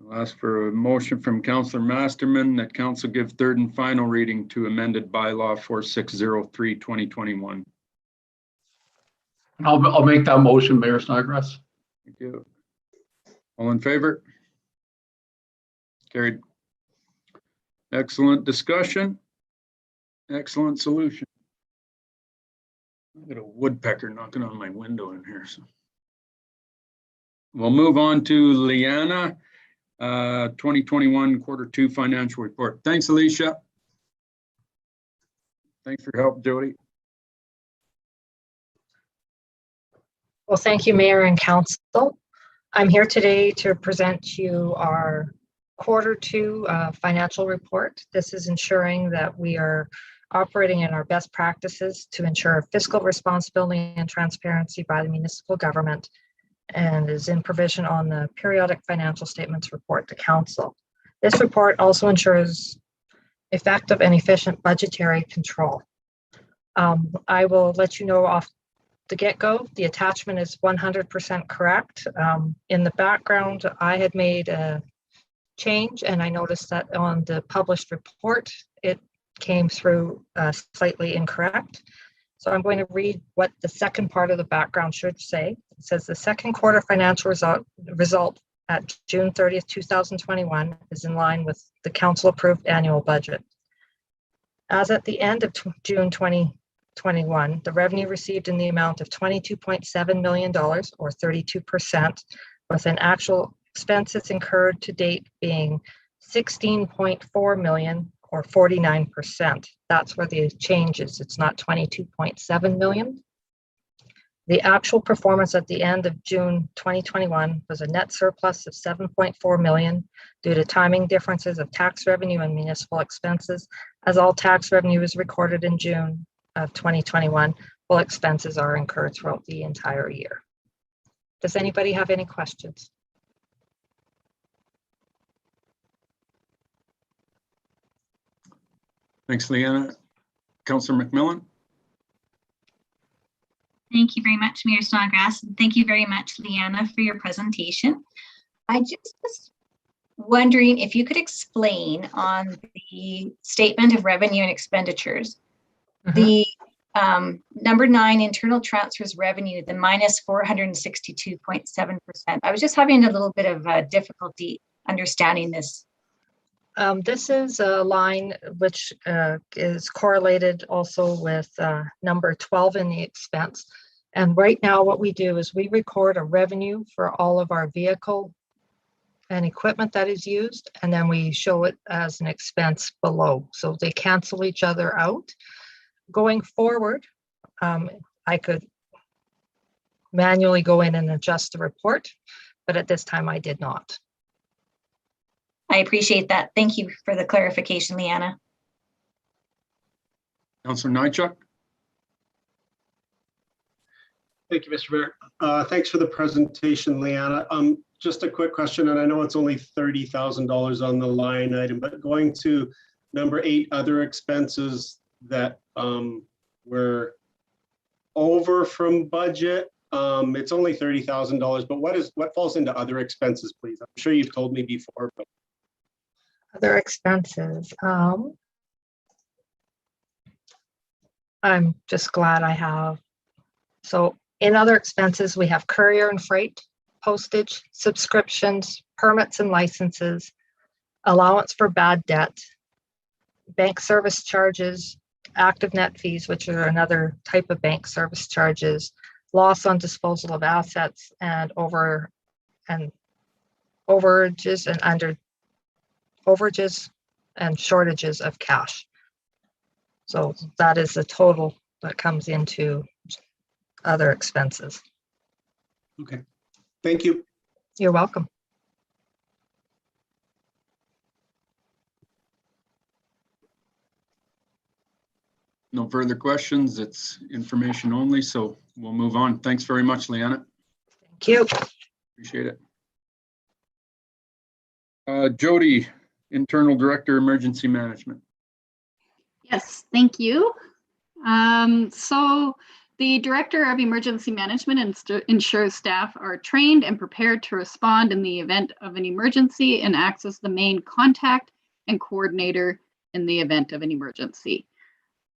I'll ask for a motion from Councillor Masterman that council give third and final reading to amended bylaw 4603/2021. I'll make that motion, Mayor Snodgrass. Thank you. All in favor? Carried. Excellent discussion. Excellent solution. I've got a woodpecker knocking on my window in here. So we'll move on to Leanna, 2021 Q2 financial report. Thanks, Alicia. Thanks for your help, Jody. Well, thank you, Mayor and Council. I'm here today to present to you our Q2 financial report. This is ensuring that we are operating in our best practices to ensure fiscal responsibility and transparency by the municipal government, and is in provision on the periodic financial statements report to Council. This report also ensures effective and efficient budgetary control. I will let you know off the get-go, the attachment is 100% correct. In the background, I had made a change, and I noticed that on the published report, it came through slightly incorrect. So I'm going to read what the second part of the background should say. It says the second quarter financial result at June 30th, 2021 is in line with the council approved annual budget. As at the end of June 2021, the revenue received in the amount of $22.7 million or 32%, with an actual expenses incurred to date being $16.4 million or 49%. That's where the change is. It's not 22.7 million. The actual performance at the end of June 2021 was a net surplus of 7.4 million due to timing differences of tax revenue and municipal expenses. As all tax revenue is recorded in June of 2021, full expenses are incurred throughout the entire year. Does anybody have any questions? Thanks, Leanna. Councillor McMillan. Thank you very much, Mayor Snodgrass, and thank you very much, Leanna, for your presentation. I just was wondering if you could explain on the statement of revenue and expenditures, the number 9 internal transfers revenue, the minus 462.7%. I was just having a little bit of difficulty understanding this. This is a line which is correlated also with number 12 in the expense. And right now what we do is we record a revenue for all of our vehicle and equipment that is used, and then we show it as an expense below. So they cancel each other out. Going forward, I could manually go in and adjust the report, but at this time I did not. I appreciate that. Thank you for the clarification, Leanna. Councillor Nychuk. Thank you, Mr. Mayor. Thanks for the presentation, Leanna. Just a quick question, and I know it's only $30,000 on the line item, but going to number 8, other expenses that were over from budget. It's only $30,000, but what falls into other expenses, please? I'm sure you've told me before, but other expenses. I'm just glad I have. So in other expenses, we have courier and freight, postage, subscriptions, permits and licenses, allowance for bad debt, bank service charges, active net fees, which are another type of bank service charges, loss on disposal of assets, and overages and overages and shortages of cash. So that is the total that comes into other expenses. okay. Thank you. You're welcome. No further questions. It's information only, so we'll move on. Thanks very much, Leanna. Thank you. Appreciate it. Jody, Internal Director, Emergency Management. Yes, thank you. So the Director of Emergency Management ensures staff are trained and prepared to respond in the event of an emergency and acts as the main contact and coordinator in the event of an emergency.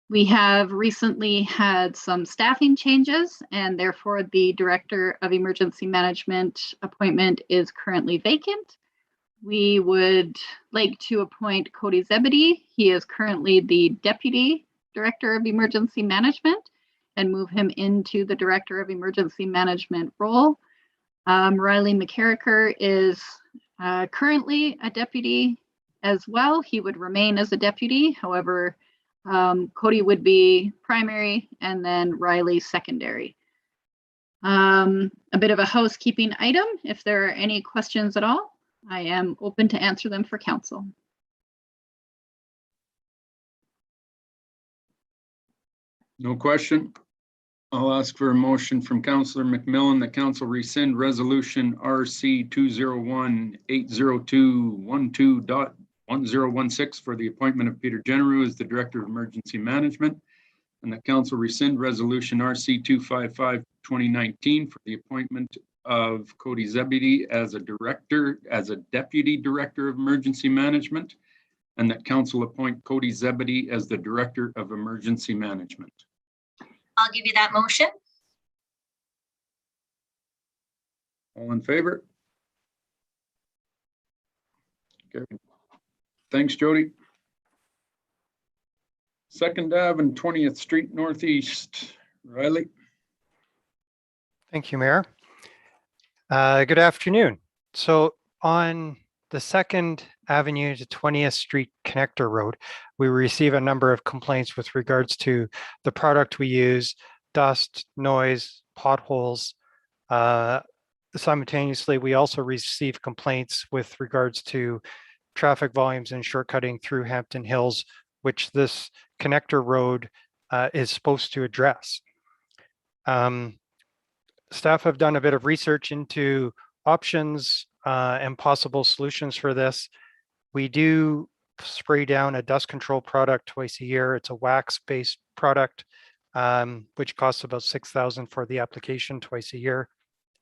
We have recently had some staffing changes, and therefore the Director of Emergency Management appointment is currently vacant. we would like to appoint Cody Zebedee. He is currently the Deputy Director of Emergency Management, and move him into the Director of Emergency Management role. Riley McCarricker is currently a deputy as well. He would remain as a deputy. However, Cody would be primary and then Riley secondary. A bit of a housekeeping item. If there are any questions at all, I am open to answer them for council. No question. I'll ask for a motion from Councillor McMillan that council rescind resolution RC 201-802-12.1016 for the appointment of Peter Generou as the Director of Emergency Management, and that council rescind resolution RC 255-2019 for the appointment of Cody Zebedee as a Deputy Director of Emergency Management, and that council appoint Cody Zebedee as the Director of Emergency Management. I'll give you that motion. All in favor? Carried. Thanks, Jody. 2nd Ave and 20th Street Northeast. Riley? Thank you, Mayor. Good afternoon. So on the 2nd Avenue to 20th Street Connector Road, we receive a number of complaints with regards to the product we use, dust, noise, potholes. Simultaneously, we also receive complaints with regards to traffic volumes and shortcutting through Hampton Hills, which this connector road is supposed to address. Staff have done a bit of research into options and possible solutions for this. We do spray down a dust control product twice a year. It's a wax-based product, which costs about $6,000 for the application twice a year.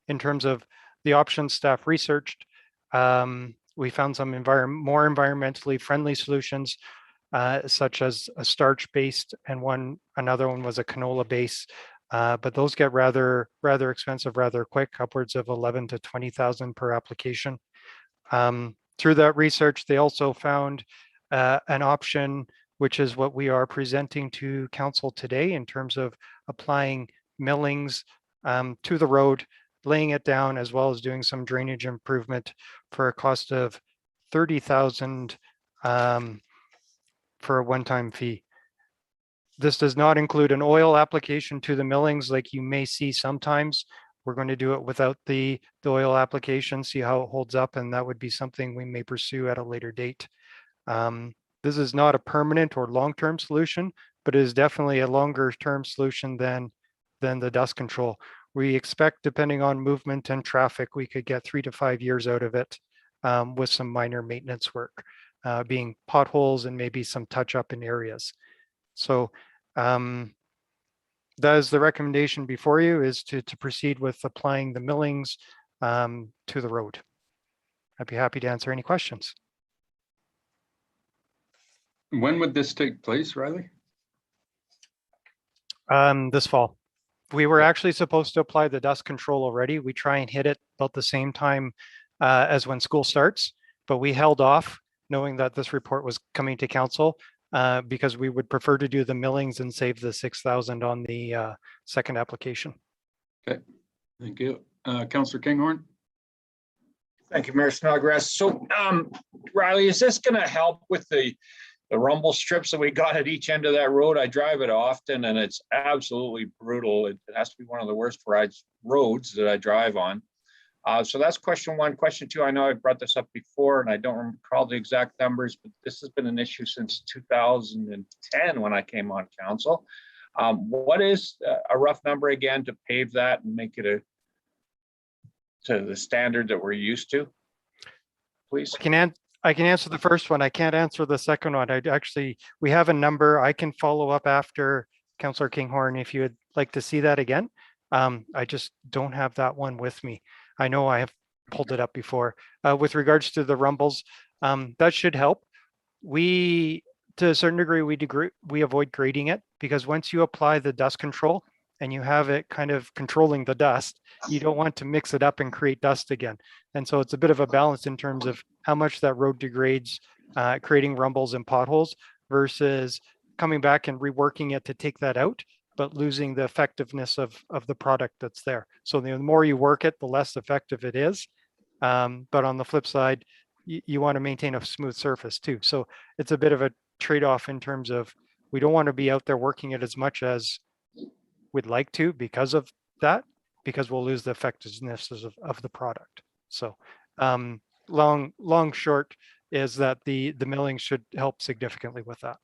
In terms of the options staff researched, we found some more environmentally friendly solutions, such as a starch-based, and another one was a canola-based. But those get rather expensive rather quick, upwards of $11,000 to $20,000 per application. Through that research, they also found an option, which is what we are presenting to council today in terms of applying millings to the road, laying it down, as well as doing some drainage improvement for a cost of $30,000 for a one-time fee. This does not include an oil application to the millings like you may see sometimes. We're going to do it without the oil application, see how it holds up, and that would be something we may pursue at a later date. This is not a permanent or long-term solution, but it is definitely a longer-term solution than the dust control. We expect, depending on movement and traffic, we could get 3 to 5 years out of it with some minor maintenance work, being potholes and maybe some touch-up in areas. So that is the recommendation before you, is to proceed with applying the millings to the road. I'd be happy to answer any questions. When would this take place, Riley? This fall. We were actually supposed to apply the dust control already. We try and hit it about the same time as when school starts, but we held off knowing that this report was coming to council because we would prefer to do the millings and save the $6,000 on the second application. Okay, thank you. Councillor Kinghorn? Thank you, Mayor Snodgrass. So Riley, is this going to help with the rumble strips that we got at each end of that road? I drive it often and it's absolutely brutal. It has to be one of the worst roads that I drive on. So that's question one. Question two, I know I brought this up before and I don't recall the exact numbers, but this has been an issue since 2010 when I came on council. What is a rough number again to pave that and make it to the standard that we're used to, please? I can answer the first one. I can't answer the second one. We have a number. I can follow up after, Councillor Kinghorn, if you would like to see that again. I just don't have that one with me. I know I have pulled it up before. With regards to the rumbles, that should help. To a certain degree, we avoid grading it, because once you apply the dust control, and you have it kind of controlling the dust, you don't want to mix it up and create dust again. And so it's a bit of a balance in terms of how much that road degrades, creating rumbles and potholes versus coming back and reworking it to take that out, but losing the effectiveness of the product that's there. So the more you work it, the less effective it is. But on the flip side, you want to maintain a smooth surface too. So it's a bit of a trade-off in terms of we don't want to be out there working it as much as we'd like to because of that, because we'll lose the effectiveness of the product. So long short is that the milling should help significantly with that.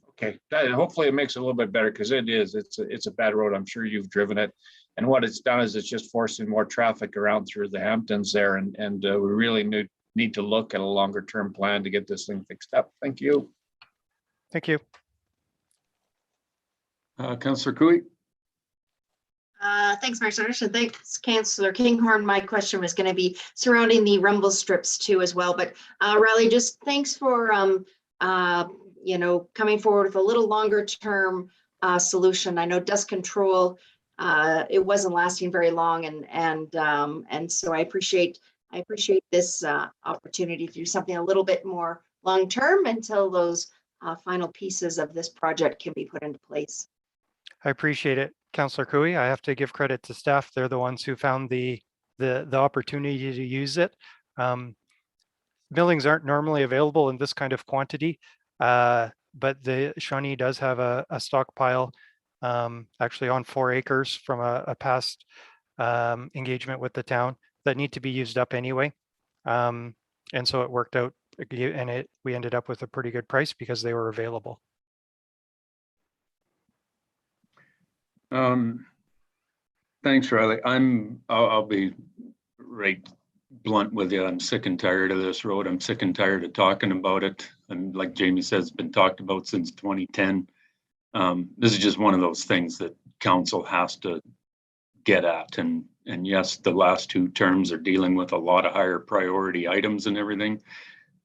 Okay, hopefully it makes it a little bit better because it's a bad road. I'm sure you've driven it. And what it's done is it's just forcing more traffic around through the Hamptons there. And we really need to look at a longer term plan to get this thing fixed up. Thank you. Thank you. Councillor Cooey. Thanks, Mayor Sanders, and thanks, Councillor Kinghorn. My question was going to be surrounding the rumble strips too as well. But Riley, just thanks for coming forward with a little longer term solution. I know dust control, it wasn't lasting very long, and so I appreciate this opportunity to do something a little bit more long term until those final pieces of this project can be put into place. I appreciate it, Councillor Cooey. I have to give credit to staff. They're the ones who found the opportunity to use it. Millings aren't normally available in this kind of quantity, but the Shawnee does have a stockpile actually on 4 acres from a past engagement with the town that need to be used up anyway. And so it worked out, and we ended up with a pretty good price because they were available. Thanks, Riley. I'll be right blunt with you. I'm sick and tired of this road. I'm sick and tired of talking about it. And like Jamie says, it's been talked about since 2010. This is just one of those things that council has to get at. And yes, the last 2 terms are dealing with a lot of higher priority items and everything.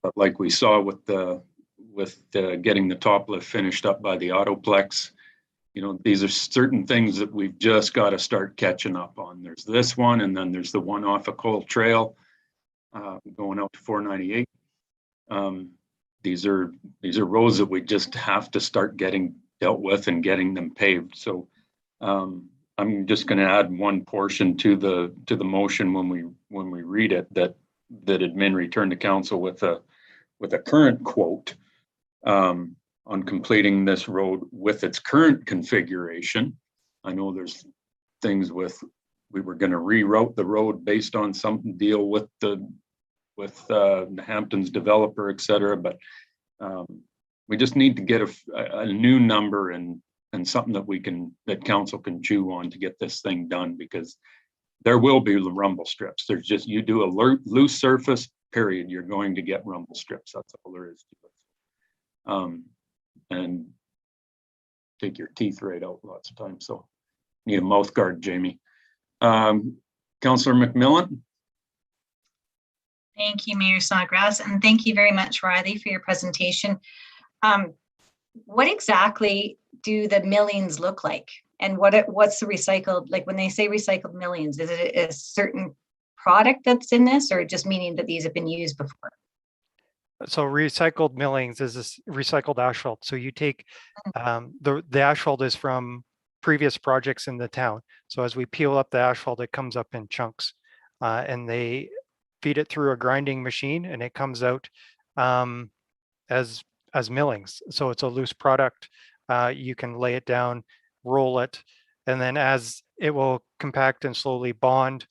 But like we saw with getting the top lift finished up by the Autoplex, these are certain things that we've just got to start catching up on. There's this one, and then there's the one off of Cole Trail going out to 498. These are roads that we just have to start getting dealt with and getting them paved. So I'm just going to add one portion to the motion when we read it, that admin return to council with a current quote on completing this road with its current configuration. I know there's things we were going to reroute the road based on something deal with the Hamptons developer, et cetera. But we just need to get a new number and something that council can chew on to get this thing done, because there will be rumble strips. There's just, you do a loose surface, period, you're going to get rumble strips. That's all there is to it. And take your teeth right out lots of times. So need a mouth guard, Jamie. Councillor McMillan. Thank you, Mayor Snodgrass, and thank you very much, Riley, for your presentation. What exactly do the millings look like? And what's the recycled, like when they say recycled millings, is it a certain product that's in this, or just meaning that these have been used before? So recycled millings is this recycled asphalt. So you take the asphalt is from previous projects in the town. So as we peel up the asphalt, it comes up in chunks, and they feed it through a grinding machine, and it comes out as millings. So it's a loose product. You can lay it down, roll it, and then as it will compact and slowly bond,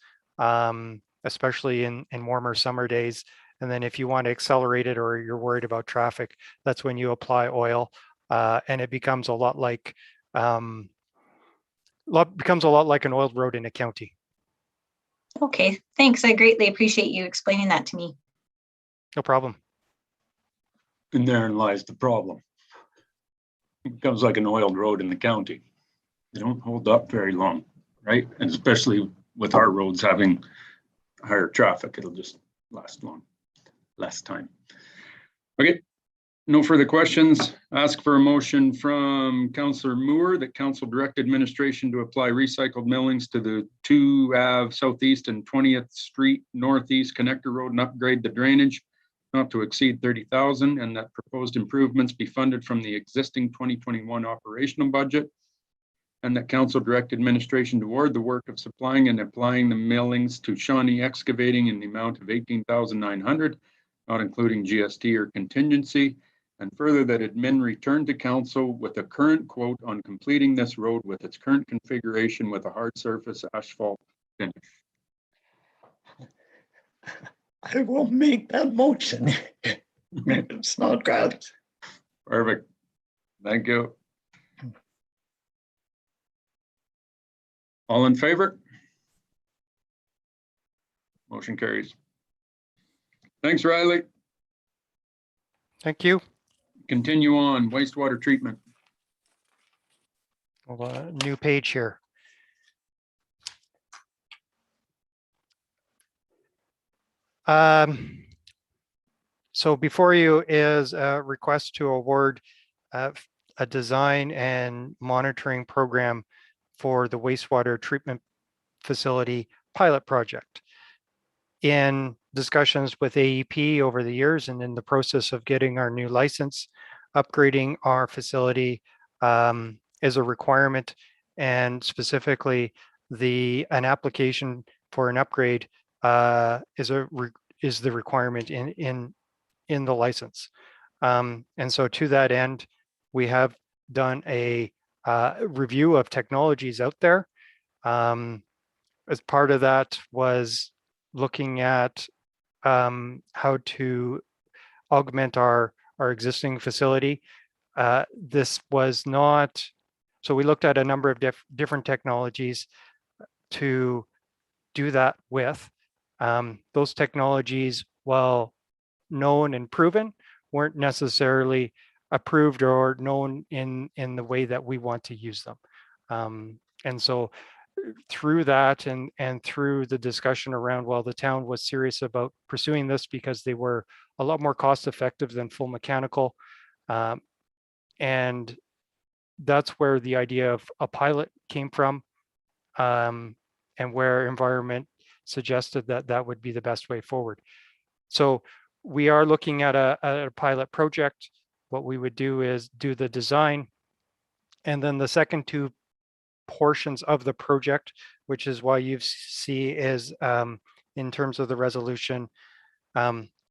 especially in warmer summer days. And then if you want to accelerate it, or you're worried about traffic, that's when you apply oil, and it becomes a lot like an oiled road in a county. Okay, thanks. I greatly appreciate you explaining that to me. No problem. And therein lies the problem. It becomes like an oiled road in the county. They don't hold up very long, right? And especially with our roads having higher traffic, it'll just last less time. Okay, No further questions. Ask for a motion from Councillor Moore that council direct administration to apply recycled millings to the 2 Ave Southeast and 20th Street Northeast Connector Road and upgrade the drainage not to exceed 30,000, and that proposed improvements be funded from the existing 2021 operational budget, and that council direct administration toward the work of supplying and applying the millings to Shawnee Excavating in the amount of 18,900, not including GST or contingency. And further, that admin return to council with a current quote on completing this road with its current configuration with a hard surface asphalt finish. I will make that motion. It's not good. Perfect. Thank you. All in favor? Motion carries. Thanks, Riley. Thank you. Continue on, wastewater treatment. New page here. So before you is a request to award a design and monitoring program for the wastewater treatment facility pilot project. In discussions with AEP over the years and in the process of getting our new license, upgrading our facility is a requirement, and specifically an application for an upgrade is the requirement in the license. And so to that end, we have done a review of technologies out there. As part of that was looking at how to augment our existing facility. This was not, so we looked at a number of different technologies to do that with. Those technologies, while known and proven, weren't necessarily approved or known in the way that we want to use them. And so through that and through the discussion around, well, the town was serious about pursuing this because they were a lot more cost effective than full mechanical. And that's where the idea of a pilot came from, and where environment suggested that that would be the best way forward. So we are looking at a pilot project. What we would do is do the design, and then the second 2 portions of the project, which is why you see is in terms of the resolution,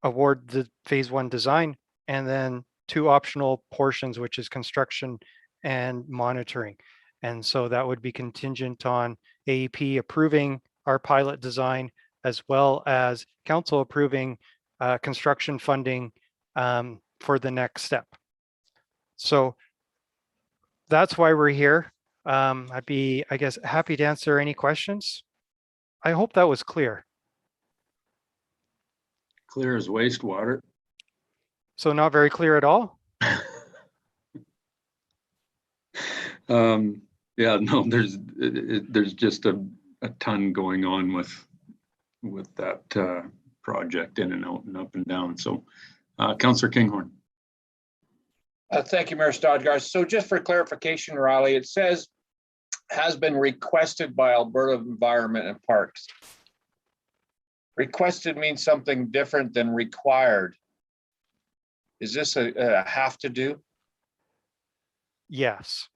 award the phase 1 design, and then 2 optional portions, which is construction and monitoring. And so that would be contingent on AEP approving our pilot design, as well as council approving construction funding for the next step. So that's why we're here. I'd be, I guess, happy to answer any questions. I hope that was clear. Clear as wastewater. So not very clear at all? Yeah, no, there's just a ton going on with that project, in and out and up and down. So Councillor Kinghorn. Thank you, Mayor Snodgrass. So just for clarification, Riley, it says has been requested by Alberta Environment and Parks. Requested means something different than required. Is this a have to do? Yes.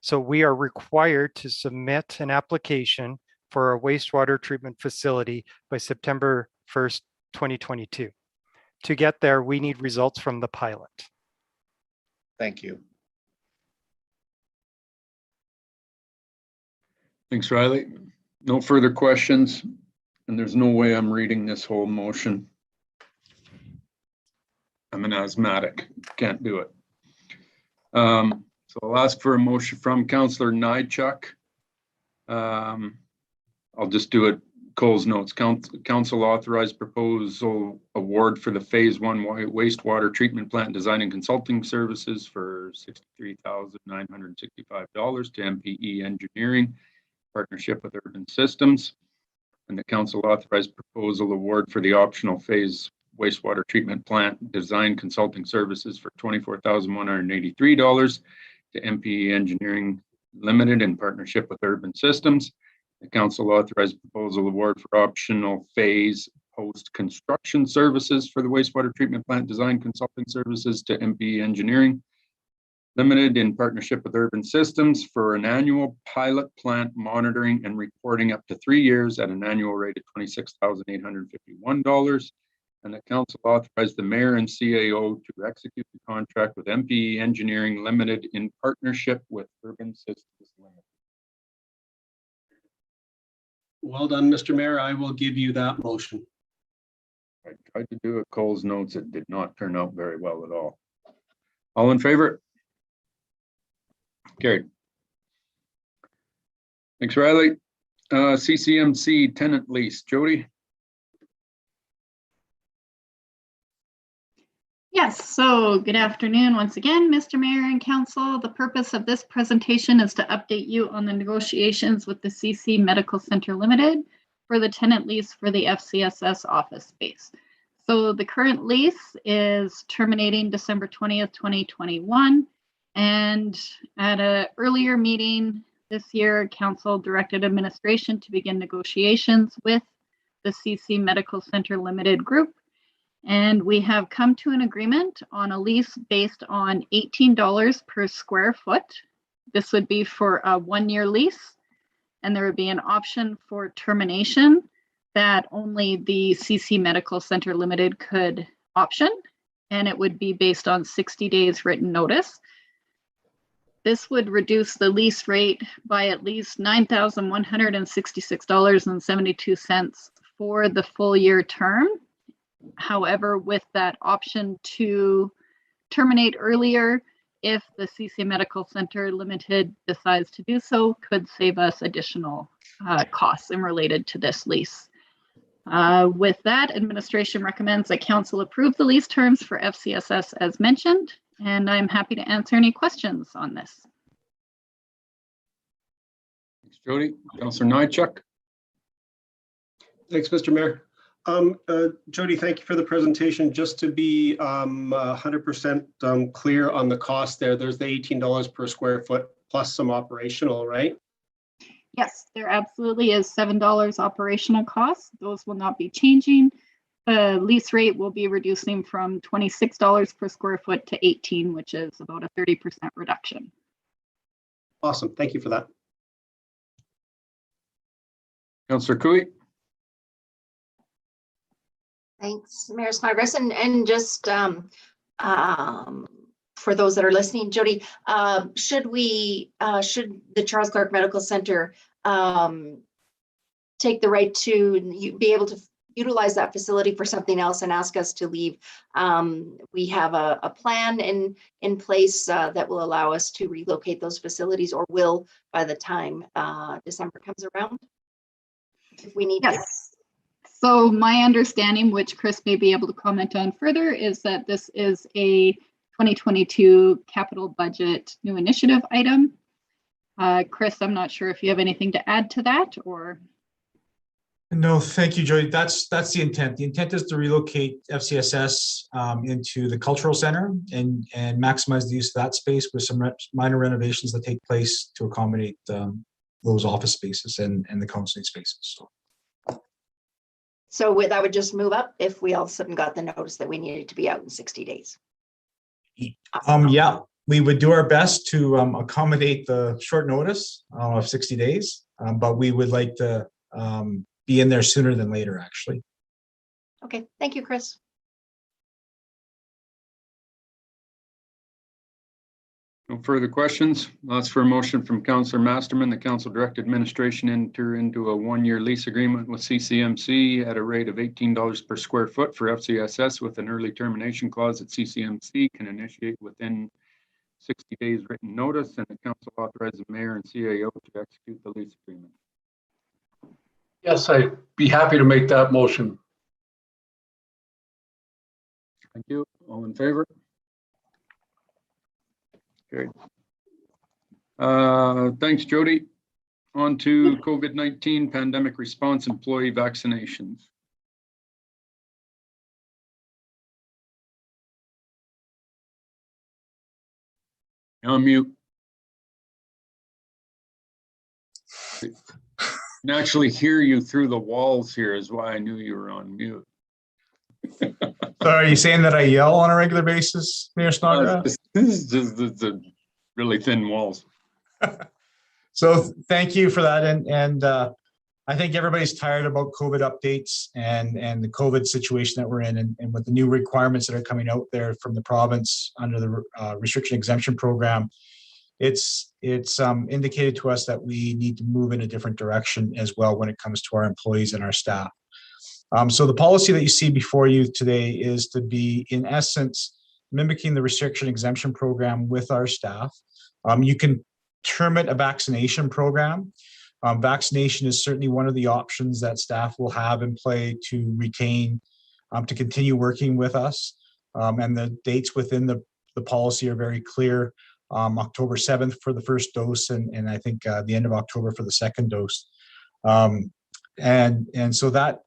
So we are required to submit an application for a wastewater treatment facility by September 1st, 2022. To get there, we need results from the pilot. Thank you. Thanks, Riley. No further questions, and there's no way I'm reading this whole motion. I'm an asthmatic, can't do it. So I'll ask for a motion from Councillor Nychuk. I'll just do it. Cole's notes. Council authorized proposal award for the phase 1 wastewater treatment plant design and consulting services for $63,965 to MPE Engineering, partnership with Urban Systems. And the council authorized proposal award for the optional phase wastewater treatment plant design consulting services for $24,183 to MPE Engineering Limited in partnership with Urban Systems. The council authorized proposal award for optional phase post-construction services for the wastewater treatment plant design consulting services to MPE Engineering Limited in partnership with Urban Systems for an annual pilot plant monitoring and reporting up to 3 years at an annual rate of $26,851. And the council authorized the mayor and CAO to execute the contract with MPE Engineering Limited in partnership with Urban Systems Limited. Well done, Mr. Mayor. I will give you that motion. I tried to do a Cole's notes. It did not turn out very well at all. All in favor? Carried. Thanks, Riley. CCMC tenant lease. Jody? Yes, so good afternoon once again, Mr. Mayor and Council. The purpose of this presentation is to update you on the negotiations with the CC Medical Center Limited for the tenant lease for the FCSS office space. So the current lease is terminating December 20th, 2021. And at an earlier meeting this year, Council directed administration to begin negotiations with the CC Medical Center Limited group. And we have come to an agreement on a lease based on $18 per square foot. This would be for a 1-year lease, and there would be an option for termination that only the CC Medical Center Limited could option, and it would be based on 60 days written notice. This would reduce the lease rate by at least $9,166.72 for the full year term. However, with that option to terminate earlier, if the CC Medical Center Limited decides to do so, could save us additional costs in related to this lease. With that, administration recommends that council approve the lease terms for FCSS as mentioned, and I'm happy to answer any questions on this. Thanks, Jody. Councillor Nychuk. Thanks, Mr. Mayor. Jody, thank you for the presentation. Just to be 100% clear on the cost there, there's the $18 per square foot plus some operational, right? Yes, there absolutely is $7 operational costs. Those will not be changing. The lease rate will be reducing from $26 per square foot to $18, which is about a 30% reduction. Awesome. Thank you for that. Councillor Cooey. Thanks, Mayor Snodgrass. And just for those that are listening, Jody, should the Charles Clark Medical Center take the right to be able to utilize that facility for something else and ask us to leave? We have a plan in place that will allow us to relocate those facilities, or will by the time December comes around, if we need to. So my understanding, which Chris may be able to comment on further, is that this is a 2022 capital budget new initiative item. Chris, I'm not sure if you have anything to add to that, or. No, thank you, Jody. That's the intent. The intent is to relocate FCSS into the cultural center and maximize the use of that space with some minor renovations that take place to accommodate those office spaces and the counseling spaces. So that would just move up if we all of a sudden got the notice that we needed to be out in 60 days. Yeah, we would do our best to accommodate the short notice of 60 days, but we would like to be in there sooner than later, actually. Okay, thank you, Chris. No further questions. That's for a motion from Councillor Masterman. The council direct administration enter into a 1-year lease agreement with CCMC at a rate of $18 per square foot for FCSS with an early termination clause that CCMC can initiate within 60 days written notice, and the council authorizes the mayor and CAO to execute the lease agreement. Yes, I'd be happy to make that motion. Thank you. All in favor? Great. Thanks, Jody. On to COVID-19 pandemic response employee vaccinations. You're on mute. I can actually hear you through the walls here is why I knew you were on mute. So are you saying that I yell on a regular basis, Mayor Snodgrass? This is just the really thin walls. So thank you for that. And I think everybody's tired about COVID updates and the COVID situation that we're in, and with the new requirements that are coming out there from the province under the restriction exemption program. It's indicated to us that we need to move in a different direction as well when it comes to our employees and our staff. So the policy that you see before you today is to be, in essence, mimicking the restriction exemption program with our staff. You can term it a vaccination program. Vaccination is certainly one of the options that staff will have in play to retain, to continue working with us. And the dates within the policy are very clear. October 7th for the first dose, and I think the end of October for the second dose. And so that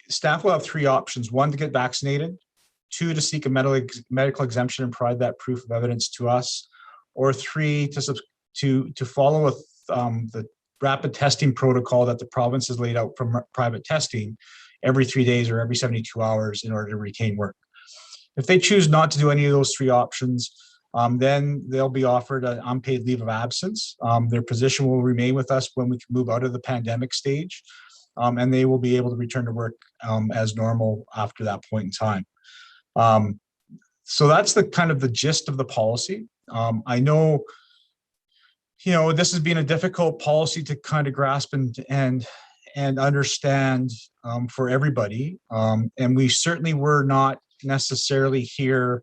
staff will have three options: one, to get vaccinated; two, to seek a medical exemption and provide that proof of evidence to us; or three, to follow the rapid testing protocol that the province has laid out for private testing every 3 days or every 72 hours in order to retain work. If they choose not to do any of those three options, then they'll be offered an unpaid leave of absence. Their position will remain with us when we can move out of the pandemic stage, and they will be able to return to work as normal after that point in time. So that's the kind of the gist of the policy. I know, this has been a difficult policy to kind of grasp and understand for everybody, and we certainly were not necessarily here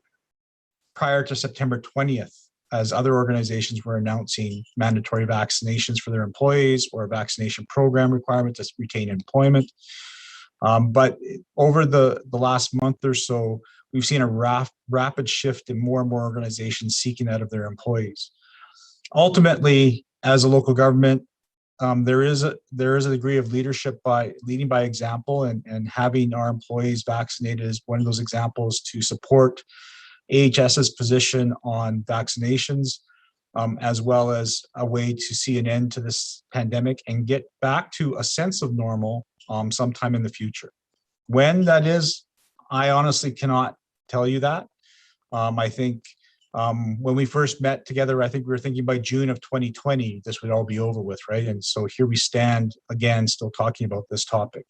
prior to September 20th, as other organizations were announcing mandatory vaccinations for their employees or a vaccination program requirement to retain employment. But over the last month or so, we've seen a rapid shift in more and more organizations seeking that of their employees. Ultimately, as a local government, there is a degree of leadership by leading by example, and having our employees vaccinated is one of those examples to support AHS's position on vaccinations, as well as a way to see an end to this pandemic and get back to a sense of normal sometime in the future. When that is, I honestly cannot tell you that. I think when we first met together, I think we were thinking by June of 2020, this would all be over with, right? And so here we stand again, still talking about this topic.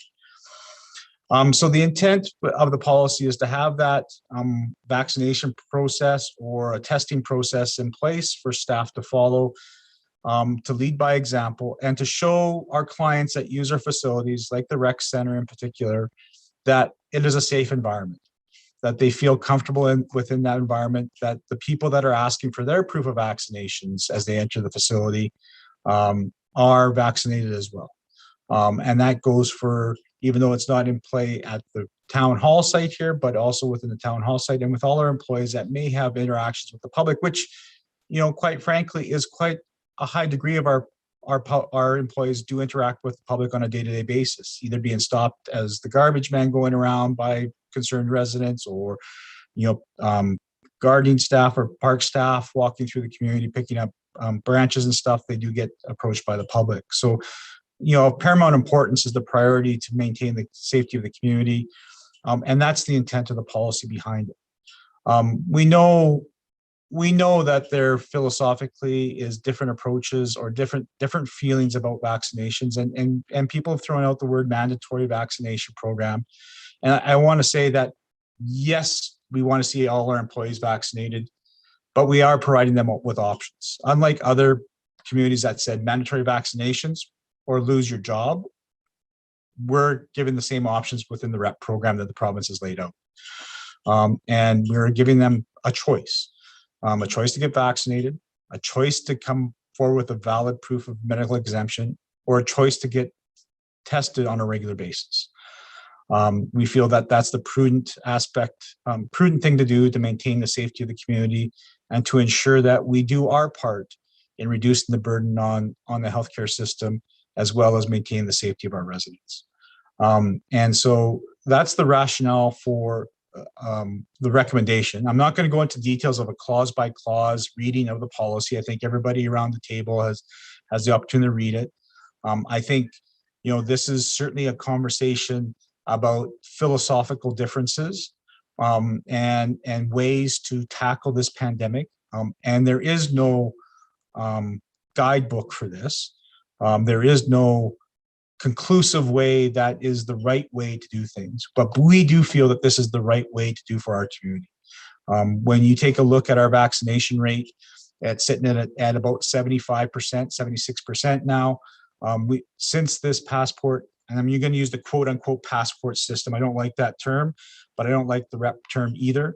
So the intent of the policy is to have that vaccination process or a testing process in place for staff to follow, to lead by example, and to show our clients that use our facilities, like the rec center in particular, that it is a safe environment, that they feel comfortable within that environment, that the people that are asking for their proof of vaccinations as they enter the facility are vaccinated as well. And that goes for, even though it's not in play at the town hall site here, but also within the town hall site and with all our employees that may have interactions with the public, which, quite frankly, is quite a high degree of our employees do interact with the public on a day-to-day basis, either being stopped as the garbage man going around by concerned residents, or, gardening staff or park staff walking through the community, picking up branches and stuff. They do get approached by the public. So, of paramount importance is the priority to maintain the safety of the community. And that's the intent of the policy behind it. We know that there philosophically is different approaches or different feelings about vaccinations, and people have thrown out the word mandatory vaccination program. And I want to say that, yes, we want to see all our employees vaccinated, but we are providing them with options. Unlike other communities that said mandatory vaccinations or lose your job, we're giving the same options within the REP program that the province has laid out. And we're giving them a choice to get vaccinated, a choice to come forward with a valid proof of medical exemption, or a choice to get tested on a regular basis. We feel that that's the prudent thing to do to maintain the safety of the community and to ensure that we do our part in reducing the burden on the healthcare system, as well as maintain the safety of our residents. And so that's the rationale for the recommendation. I'm not going to go into details of a clause by clause reading of the policy. I think everybody around the table has the opportunity to read it. I think, this is certainly a conversation about philosophical differences and ways to tackle this pandemic. And there is no guidebook for this. There is no conclusive way that is the right way to do things, but we do feel that this is the right way to do for our community. When you take a look at our vaccination rate, it's sitting at about 75%, 76% now. Since this passport, and you're going to use the quote unquote passport system. I don't like that term, but I don't like the rep term either.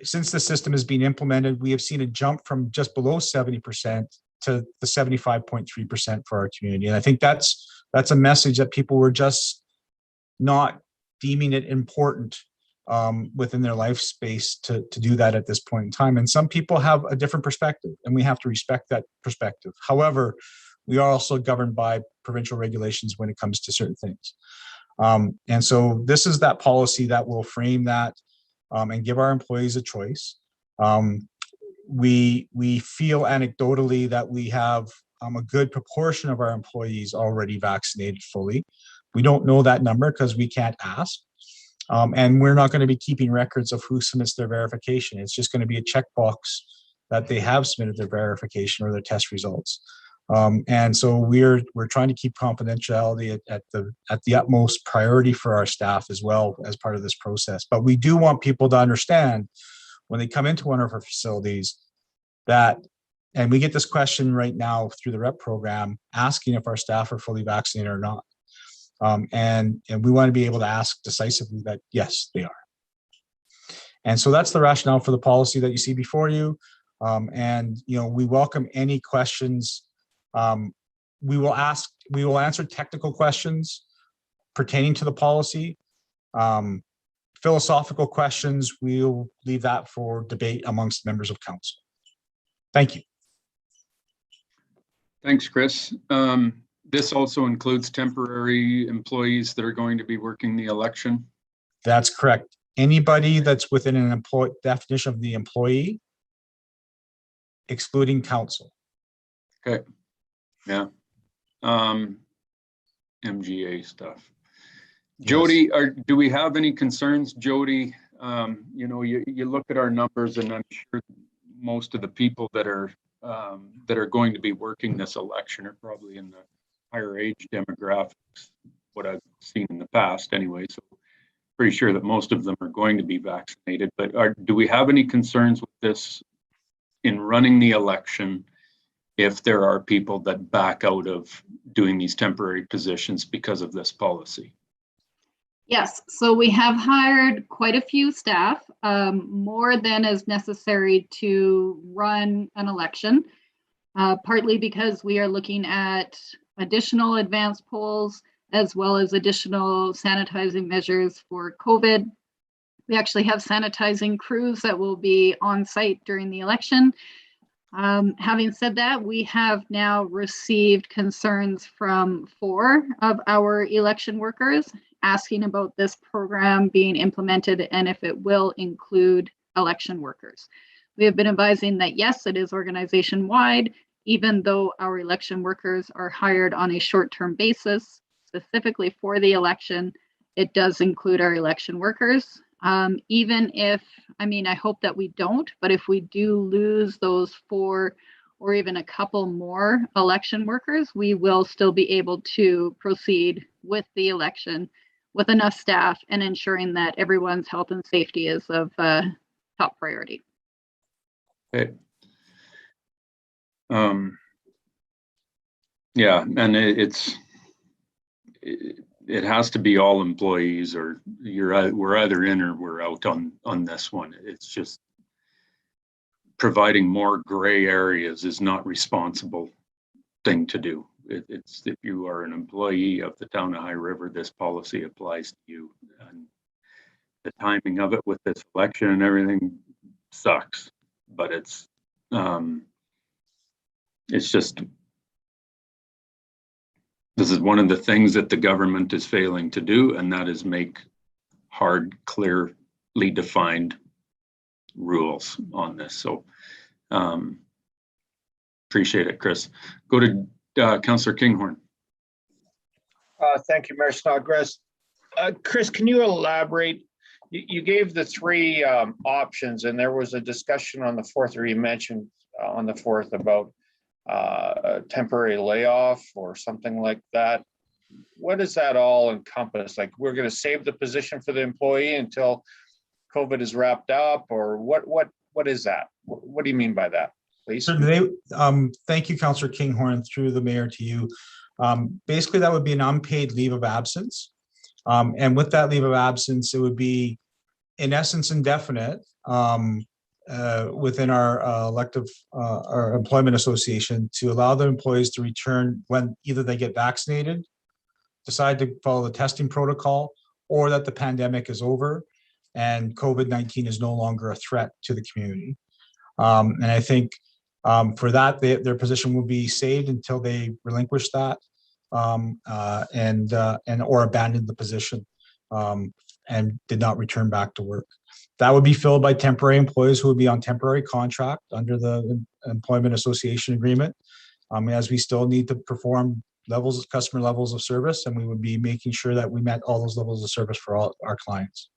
Since the system has been implemented, we have seen a jump from just below 70% to the 75.3% for our community. And I think that's a message that people were just not deeming it important within their life space to do that at this point in time. And some people have a different perspective, and we have to respect that perspective. However, we are also governed by provincial regulations when it comes to certain things. And so this is that policy that will frame that and give our employees a choice. We feel anecdotally that we have a good proportion of our employees already vaccinated fully. We don't know that number because we can't ask. And we're not going to be keeping records of who submits their verification. It's just going to be a checkbox that they have submitted their verification or their test results. And so we're trying to keep confidentiality at the utmost priority for our staff as well as part of this process. But we do want people to understand when they come into one of our facilities that, and we get this question right now through the REP program, asking if our staff are fully vaccinated or not. And we want to be able to ask decisively that, yes, they are. And so that's the rationale for the policy that you see before you. And, we welcome any questions. We will answer technical questions pertaining to the policy. Philosophical questions, we'll leave that for debate amongst members of council. Thank you. Thanks, Chris. This also includes temporary employees that are going to be working the election. That's correct. Anybody that's within an definition of the employee, excluding council. Okay. Yeah. MGA stuff. Yes. Jody, do we have any concerns, Jody? You look at our numbers, and I'm sure most of the people that are going to be working this election are probably in the higher age demographics, what I've seen in the past anyway. So pretty sure that most of them are going to be vaccinated, but do we have any concerns with this in running the election if there are people that back out of doing these temporary positions because of this policy? Yes, so we have hired quite a few staff, more than is necessary to run an election, partly because we are looking at additional advanced polls as well as additional sanitizing measures for COVID. We actually have sanitizing crews that will be on site during the election. Having said that, we have now received concerns from 4 of our election workers asking about this program being implemented and if it will include election workers. We have been advising that yes, it is organization-wide, even though our election workers are hired on a short-term basis, specifically for the election, it does include our election workers. Even if, I hope that we don't, but if we do lose those 4 or even a couple more election workers, we will still be able to proceed with the election with enough staff and ensuring that everyone's health and safety is of top priority. Okay. Yeah, and it has to be all employees, or we're either in or we're out on this one. It's just providing more gray areas is not responsible thing to do. It's if you are an employee of the town of High River, this policy applies to you. And the timing of it with this election and everything sucks, but it's just, this is one of the things that the government is failing to do, and that is make hard, clearly defined rules on this. So appreciate it, Chris. Go to Councillor Kinghorn. Thank you, Mayor Snodgrass. Chris, can you elaborate? You gave the three options, and there was a discussion on the 4th, or you mentioned on the 4th about a temporary layoff or something like that. What does that all encompass? Like, we're going to save the position for the employee until COVID is wrapped up, or what is that? What do you mean by that, please? Thank you, Councillor Kinghorn, through the mayor to you. Basically, that would be an unpaid leave of absence. And with that leave of absence, it would be, in essence, indefinite within our our employment association, to allow the employees to return when either they get vaccinated, decide to follow the testing protocol, or that the pandemic is over and COVID-19 is no longer a threat to the community. And I think for that, their position will be saved until they relinquish that or abandon the position and did not return back to work. That would be filled by temporary employees who would be on temporary contract under the employment association agreement, as we still need to perform customer levels of service, and we would be making sure that we met all those levels of service for all our clients.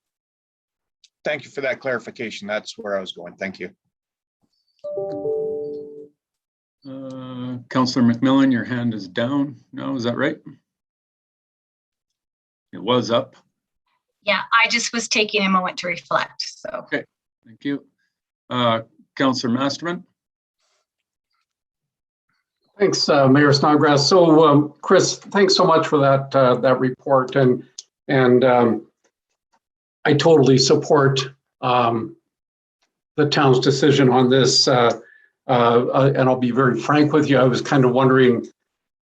Thank you for that clarification. That's where I was going. Thank you. Councillor McMillan, your hand is down. No, is that right? It was up. Yeah, I just was taking a moment to reflect, so. Okay, thank you. Councillor Masterman. Thanks, Mayor Snodgrass. So, Chris, thanks so much for that report, and I totally support the town's decision on this. And I'll be very frank with you. I was kind of wondering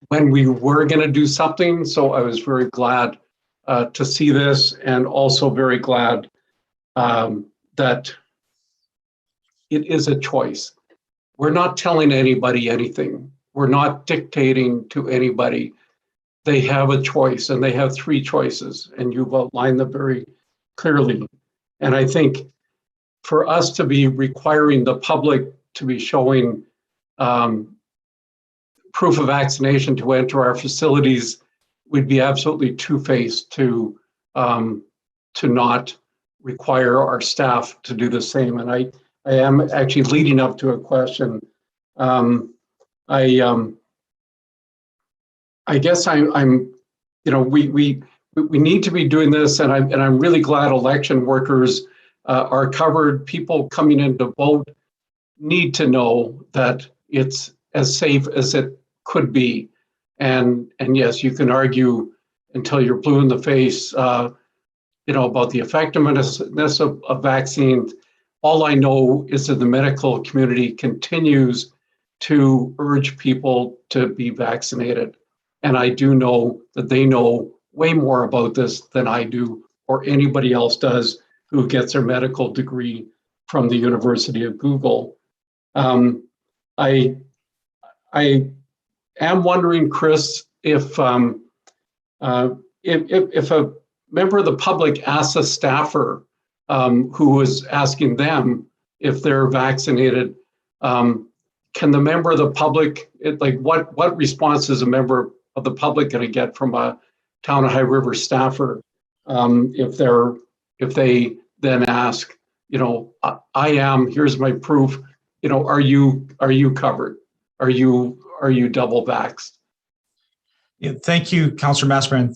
when we were going to do something, so I was very glad to see this, and also very glad that it is a choice. We're not telling anybody anything. We're not dictating to anybody. They have a choice, and they have three choices, and you've outlined them very clearly. And I think for us to be requiring the public to be showing proof of vaccination to enter our facilities would be absolutely two-faced to not require our staff to do the same. And I am actually leading up to a question. I guess I'm, we need to be doing this, and I'm really glad election workers are covered. People coming in to vote need to know that it's as safe as it could be. And yes, you can argue until you're blue in the face, about the effectiveness of vaccines. All I know is that the medical community continues to urge people to be vaccinated. And I do know that they know way more about this than I do, or anybody else does who gets their medical degree from the University of Google. I am wondering, Chris, if a member of the public asks a staffer who was asking them if they're vaccinated, can the member of the public, what response is a member of the public going to get from a Town of High River staffer if they then ask, I am, here's my proof, are you covered? Are you double vaxxed? Yeah, thank you, Councillor Masterman.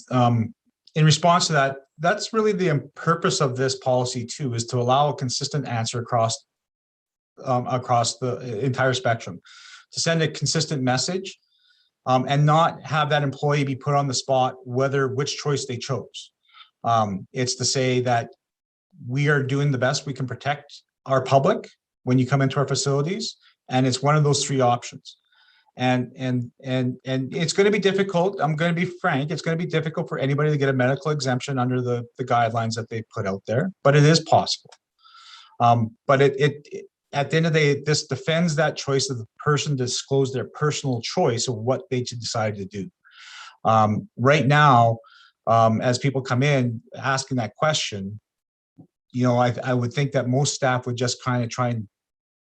In response to that, that's really the purpose of this policy too, is to allow a consistent answer across the entire spectrum, to send a consistent message, and not have that employee be put on the spot which choice they chose. It's to say that we are doing the best we can protect our public when you come into our facilities, and it's one of those three options. And it's going to be difficult. I'm going to be frank. It's going to be difficult for anybody to get a medical exemption under the guidelines that they put out there, but it is possible. But it at the end of the day, this defends that choice of the person to disclose their personal choice of what they decide to do. Right now, as people come in asking that question, I would think that most staff would just kind of try and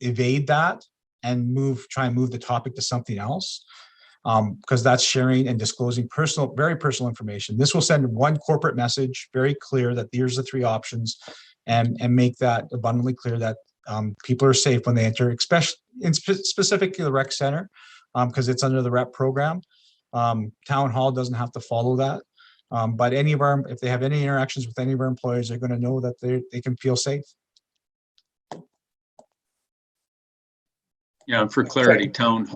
evade that and try and move the topic to something else. Because that's sharing and disclosing very personal information. This will send one corporate message, very clear that here's the 3 options, and make that abundantly clear that people are safe when they enter, especially specifically the rec center, because it's under the rep program. Town hall doesn't have to follow that. But if they have any interactions with any of our employees, they're going to know that they can feel safe. Yeah, and for clarity, town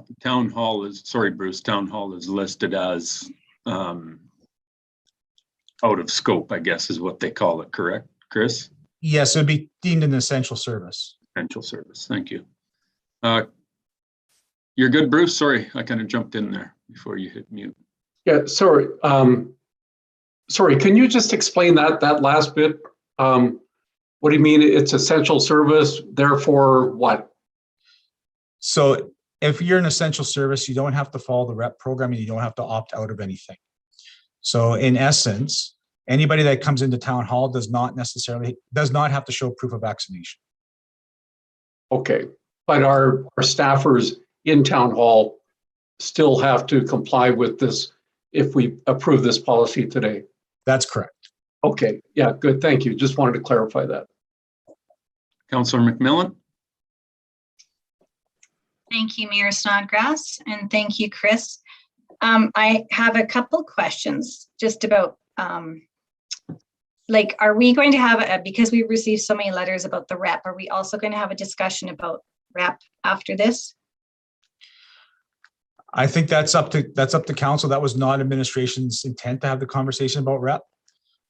hall is, sorry, Bruce, town hall is listed as out of scope, I guess is what they call it, correct, Chris? Yes, it'd be deemed an essential service. Essential service, thank you. You're good, Bruce? Sorry, I kind of jumped in there before you hit mute. Yeah, sorry. Sorry, can you just explain that last bit? What do you mean it's essential service, therefore what? So if you're an essential service, you don't have to follow the rep program and you don't have to opt out of anything. So in essence, anybody that comes into town hall does not have to show proof of vaccination. Okay, but our staffers in town hall still have to comply with this if we approve this policy today? That's correct. Okay, yeah, good, thank you. Just wanted to clarify that. Councillor McMillan? Thank you, Mayor Snodgrass, and thank you, Chris. I have a couple questions just about, are we going to have, because we've received so many letters about the rep, are we also going to have a discussion about rep after this? I think that's up to council. That was not administration's intent to have the conversation about rep.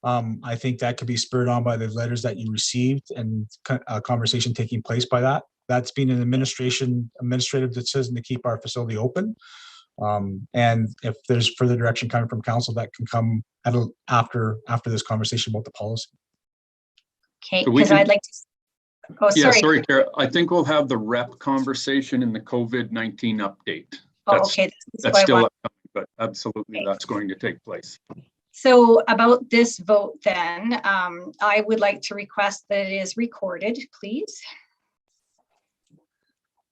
I think that could be spurred on by the letters that you received and a conversation taking place by that. That's been an administrative decision to keep our facility open. And if there's further direction coming from council, that can come after this conversation about the policy. Okay, because I'd like to. Oh, yeah, sorry. Sorry, Kara. I think we'll have the rep conversation in the COVID-19 update. Okay. That's still upcoming, but absolutely okay. That's going to take place. So about this vote then, I would like to request that it is recorded, please.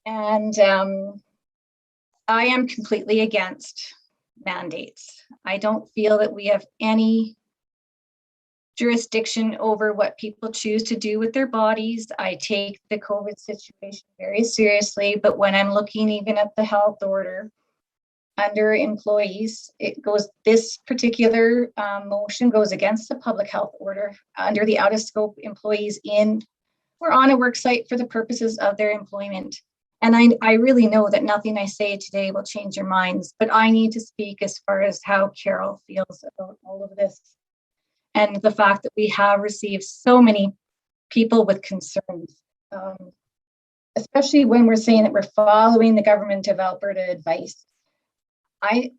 And I am completely against mandates. I don't feel that we have any jurisdiction over what people choose to do with their bodies. I take the COVID situation very seriously, but when I'm looking even at the health order under employees, this particular motion goes against the public health order under the out of scope employees or on a work site for the purposes of their employment. And I really know that nothing I say today will change your minds, but I need to speak as far as how Carol feels about all of this. And the fact that we have received so many people with concerns, especially when we're saying that we're following the government of Alberta advice. I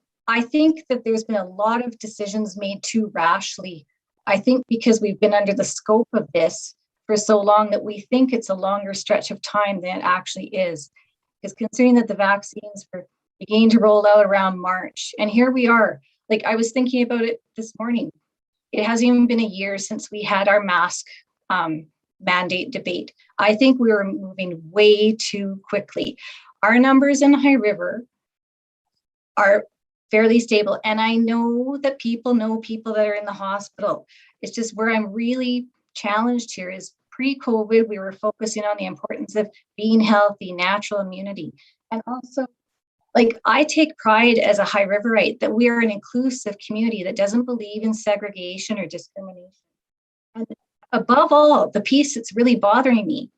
think that there's been a lot of decisions made too rashly. I think because we've been under the scope of this for so long that we think it's a longer stretch of time than it actually is. Because considering that the vaccines were beginning to roll out around March, and here we are. Like I was thinking about it this morning. It hasn't even been a year since we had our mask mandate debate. I think we were moving way too quickly. Our numbers in High River are fairly stable. And I know that people know people that are in the hospital. It's just where I'm really challenged here is pre-COVID, we were focusing on the importance of being healthy, natural immunity. And also, like I take pride as a High Riverite that we are an inclusive community that doesn't believe in segregation or discrimination. And above all, the piece that's really bothering me,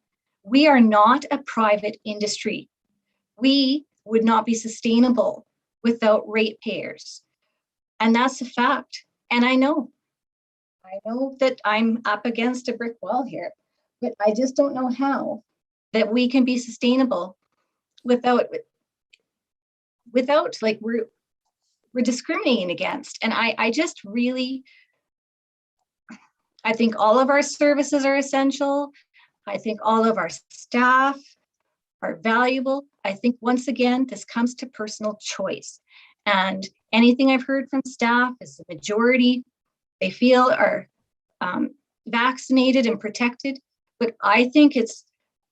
we are not a private industry. We would not be sustainable without ratepayers. And that's a fact. And I know that I'm up against a brick wall here, but I just don't know how that we can be sustainable without like we're discriminating against. And I just really, I think all of our services are essential. I think all of our staff are valuable. I think once again, this comes to personal choice. And anything I've heard from staff is the majority they feel are vaccinated and protected, but I think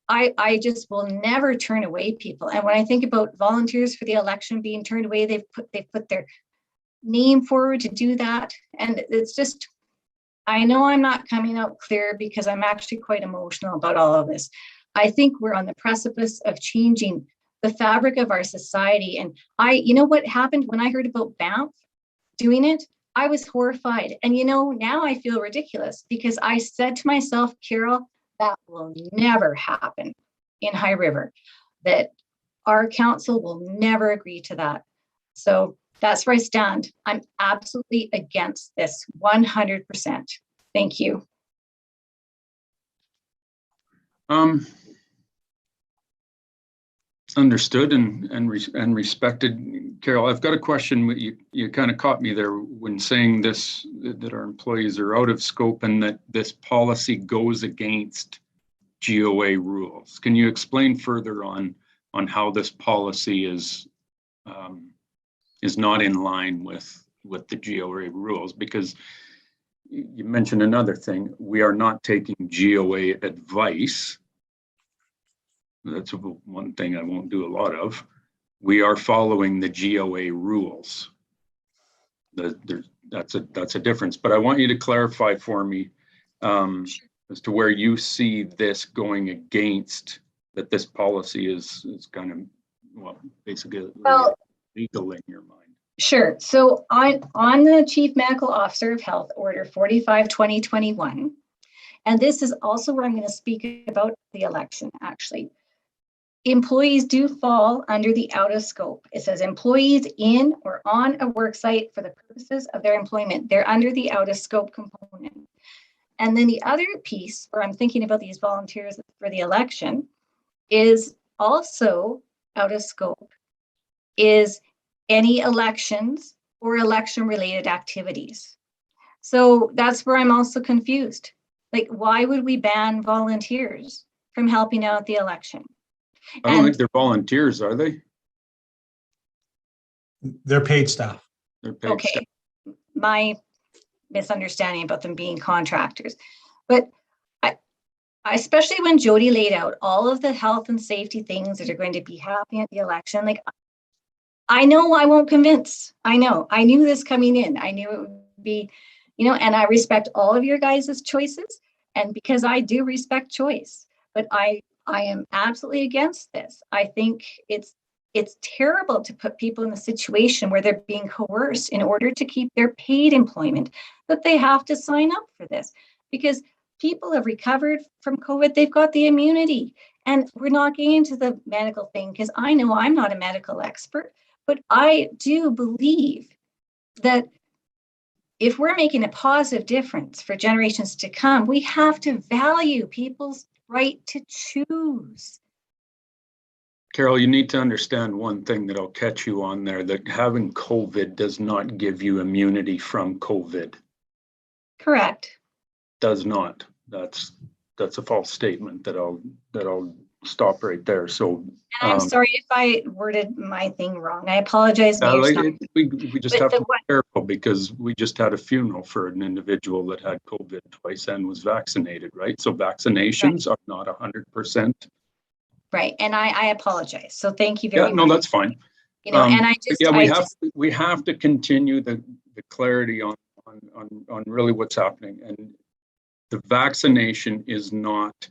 I just will never turn away people. And when I think about volunteers for the election being turned away, they've put their name forward to do that. And it's just, I know I'm not coming out clear because I'm actually quite emotional about all of this. I think we're on the precipice of changing the fabric of our society. And you know what happened when I heard about Banff doing it? I was horrified. And now I feel ridiculous because I said to myself, Carol, that will never happen in High River, that our council will never agree to that. So that's where I stand. I'm absolutely against this 100%. Thank you. Understood and respected. Carol, I've got a question. You kind of caught me there when saying this, that our employees are out of scope and that this policy goes against GOA rules. Can you explain further on how this policy is not in line with the GOA rules? Because you mentioned another thing. We are not taking GOA advice. That's one thing I won't do a lot of. We are following the GOA rules. That's a difference. But I want you to clarify for me as to where you see this going against, that this policy is kind of, well, basically legal in your mind. Sure. So on the Chief Medical Officer of Health Order 45/2021, and this is also where I'm going to speak about the election, actually. Employees do fall under the out of scope. It says employees in or on a work site for the purposes of their employment. They're under the out of scope component. And then the other piece where I'm thinking about these volunteers for the election is also out of scope is any elections or election related activities. So that's where I'm also confused. Like, why would we ban volunteers from helping out the election? I don't think they're volunteers, are they? They're paid staff. They're paid staff. My misunderstanding about them being contractors. But I especially when Jody laid out all of the health and safety things that are going to be happening at the election, like, I know I won't convince. I know. I knew this coming in. I knew it would be, and I respect all of your guys' choices. And because I do respect choice, but I am absolutely against this. I think it's terrible to put people in a situation where they're being coerced in order to keep their paid employment, that they have to sign up for this because people have recovered from COVID. They've got the immunity, and we're not getting into the medical thing because I know I'm not a medical expert, but I do believe that if we're making a positive difference for generations to come, we have to value people's right to choose. Carol, you need to understand one thing that I'll catch you on there, that having COVID does not give you immunity from COVID. Correct. Does not. That's a false statement that I'll stop right there. So I'm sorry if I worded my thing wrong. I apologize. We just have to be careful because we just had a funeral for an individual that had COVID twice and was vaccinated, right? So vaccinations are not 100%. Right, and I apologize. So thank you very much. No, that's fine. And we have to continue the clarity on really what's happening, and the vaccination is not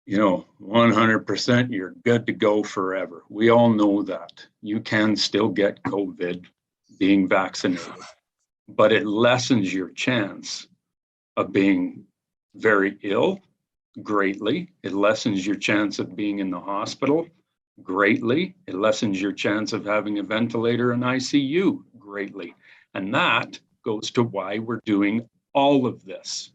100% you're good to go forever. We all know that. You can still get COVID being vaccinated, but it lessens your chance of being very ill greatly. It lessens your chance of being in the hospital greatly. It lessens your chance of having a ventilator in ICU greatly. And that goes to why we're doing all of this.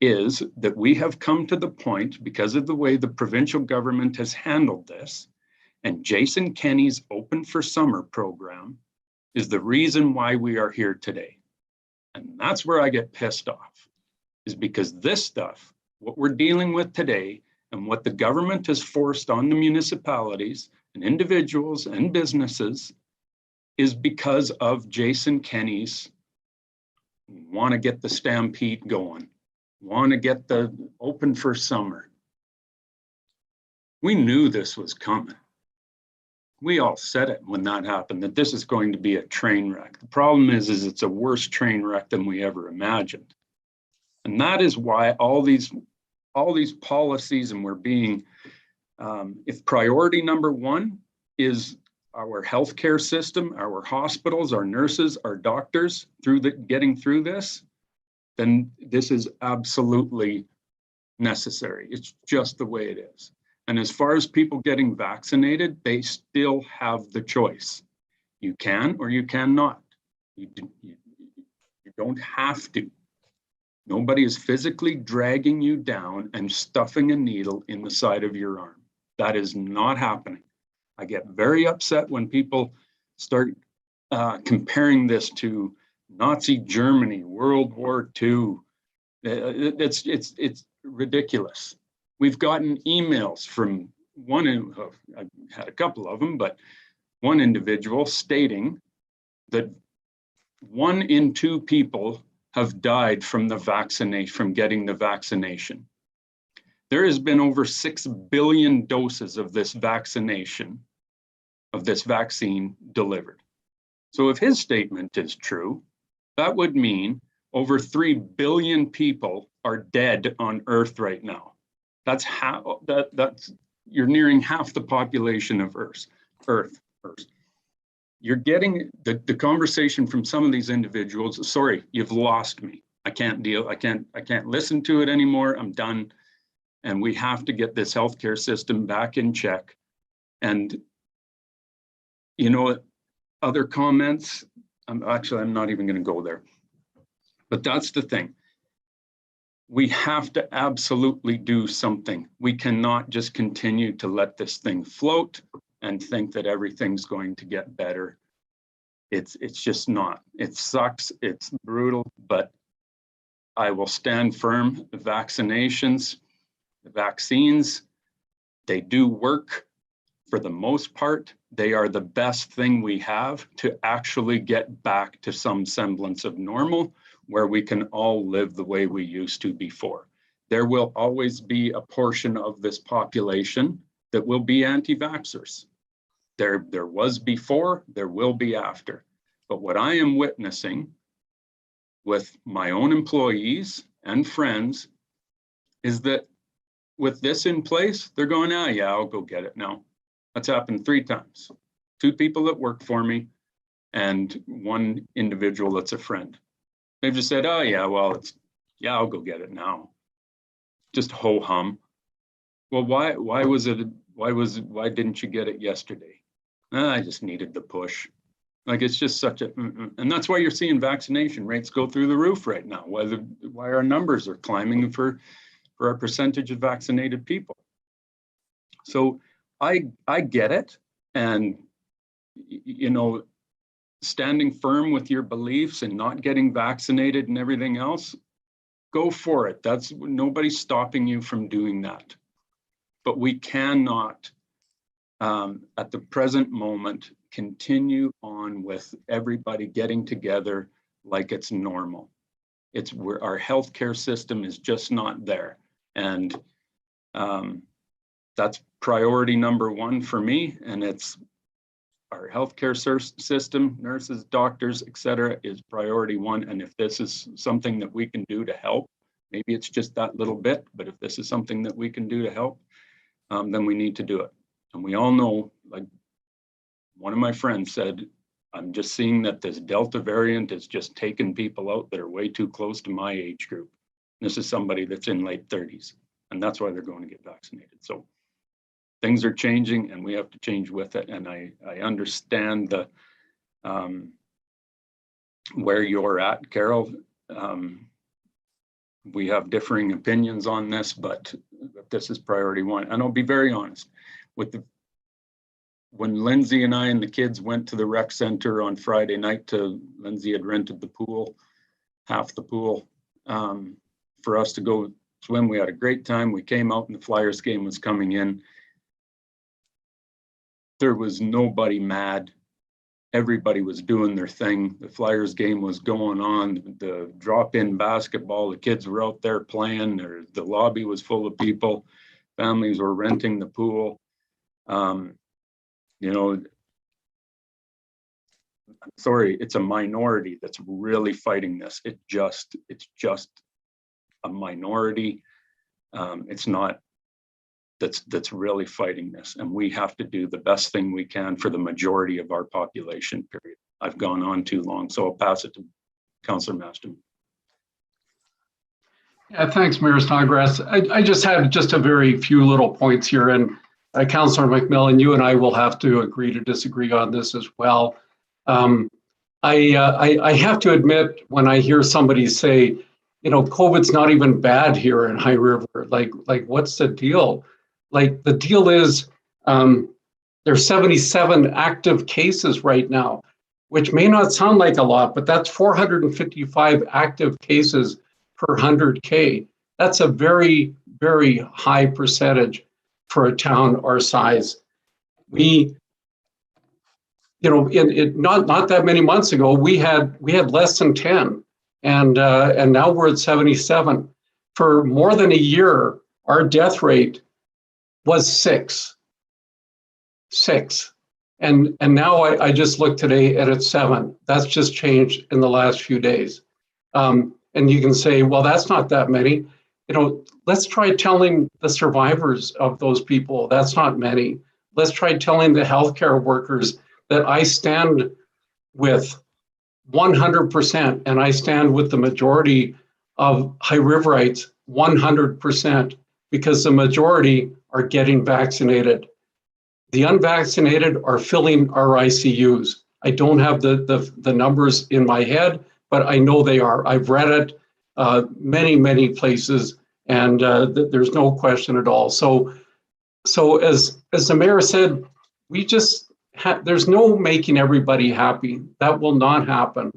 Is that we have come to the point, because of the way the provincial government has handled this, and Jason Kenney's Open for Summer program is the reason why we are here today. And that's where I get pissed off, is because this stuff, what we're dealing with today, and what the government has forced on the municipalities and individuals and businesses, is because of Jason Kenney's want to get the stampede going. want to get the open for summer. We knew this was coming. We all said it when that happened, that this is going to be a train wreck. The problem is it's a worse train wreck than we ever imagined. And that is why all these policies, and we're being, if priority number one is our healthcare system, our hospitals, our nurses, our doctors, getting through this, then this is absolutely necessary. It's just the way it is. And as far as people getting vaccinated, they still have the choice. You can or you cannot. You don't have to. Nobody is physically dragging you down and stuffing a needle in the side of your arm. That is not happening. I get very upset when people start comparing this to Nazi Germany, World War II. It's ridiculous. We've gotten emails from I've had a couple of them, but one individual stating that 1 in 2 people have died from getting the vaccination. There has been over 6 billion doses of this vaccine delivered. So if his statement is true, that would mean over 3 billion people are dead on Earth right now. That's you're nearing half the population of Earth. You're getting the conversation from some of these individuals. Sorry, you've lost me. I can't listen to it anymore. I'm done. And we have to get this healthcare system back in check. And you know, other comments, I'm not even going to go there. But that's the thing. We have to absolutely do something. We cannot just continue to let this thing float and think that everything's going to get better. It's just not. It sucks. It's brutal, but I will stand firm. The vaccinations, the vaccines, they do work for the most part. They are the best thing we have to actually get back to some semblance of normal, where we can all live the way we used to before. There will always be a portion of this population that will be anti-vaxxers. There was before, there will be after. But what I am witnessing with my own employees and friends is that with this in place, they're going, yeah, I'll go get it now. That's happened 3 times. 2 people that work for me and 1 individual that's a friend. They've just said, oh yeah, well, I'll go get it now. Just ho-hum. Well, why didn't you get it yesterday? I just needed the push. Like, it's just such a, and that's why you're seeing vaccination rates go through the roof right now. Why our numbers are climbing for our percentage of vaccinated people. So I get it. And, you know, standing firm with your beliefs and not getting vaccinated and everything else, go for it. Nobody's stopping you from doing that. But we cannot, at the present moment, continue on with everybody getting together like it's normal. It's where our healthcare system is just not there. And that's priority number 1 for me. And it's our healthcare system, nurses, doctors, et cetera, is priority 1. And if this is something that we can do to help, maybe it's just that little bit, but if this is something that we can do to help, then we need to do it. And we all know, like one of my friends said, I'm just seeing that this Delta variant is just taking people out that are way too close to my age group. This is somebody that's in late 30s, and that's why they're going to get vaccinated. So things are changing and we have to change with it. And I understand the where you're at, Carol. We have differing opinions on this, but this is priority 1. And I'll be very honest, when Lindsay and I and the kids went to the rec center on Friday night Lindsay had rented the pool, half the pool, for us to go swim. We had a great time. We came out and the Flyers game was coming in. There was nobody mad everybody was doing their thing. The Flyers game was going on, the drop-in basketball, the kids were out there playing, the lobby was full of people, families were renting the pool. You know, I'm sorry, it's a minority that's really fighting this. It's just a minority. It's not that's really fighting this, and we have to do the best thing we can for the majority of our population, period. I've gone on too long, so I'll pass it to Councillor Masterman. Yeah, thanks, Mayor Snodgrass. I just had just a very few little points here, and Councillor McMillan, you and I will have to agree to disagree on this as well. I have to admit, when I hear somebody say, you know, COVID's not even bad here in High River, like what's the deal? Like, the deal is there's 77 active cases right now, which may not sound like a lot, but that's 455 active cases per 100K. That's a very, very high percentage for a town our size. We, you know, not that many months ago, we had less than 10, and now we're at 77. For more than a year, our death rate was 6. And now I just looked today and it's 7. That's just changed in the last few days. And you can say, well, that's not that many. You know, let's try telling the survivors of those people that's not many. Let's try telling the healthcare workers that I stand with 100%, and I stand with the majority of High Riverites 100%, because the majority are getting vaccinated. The unvaccinated are filling our ICUs. I don't have the numbers in my head, but I know they are. I've read it many places, and there's no question at all. So as the mayor said, we just there's no making everybody happy. That will not happen.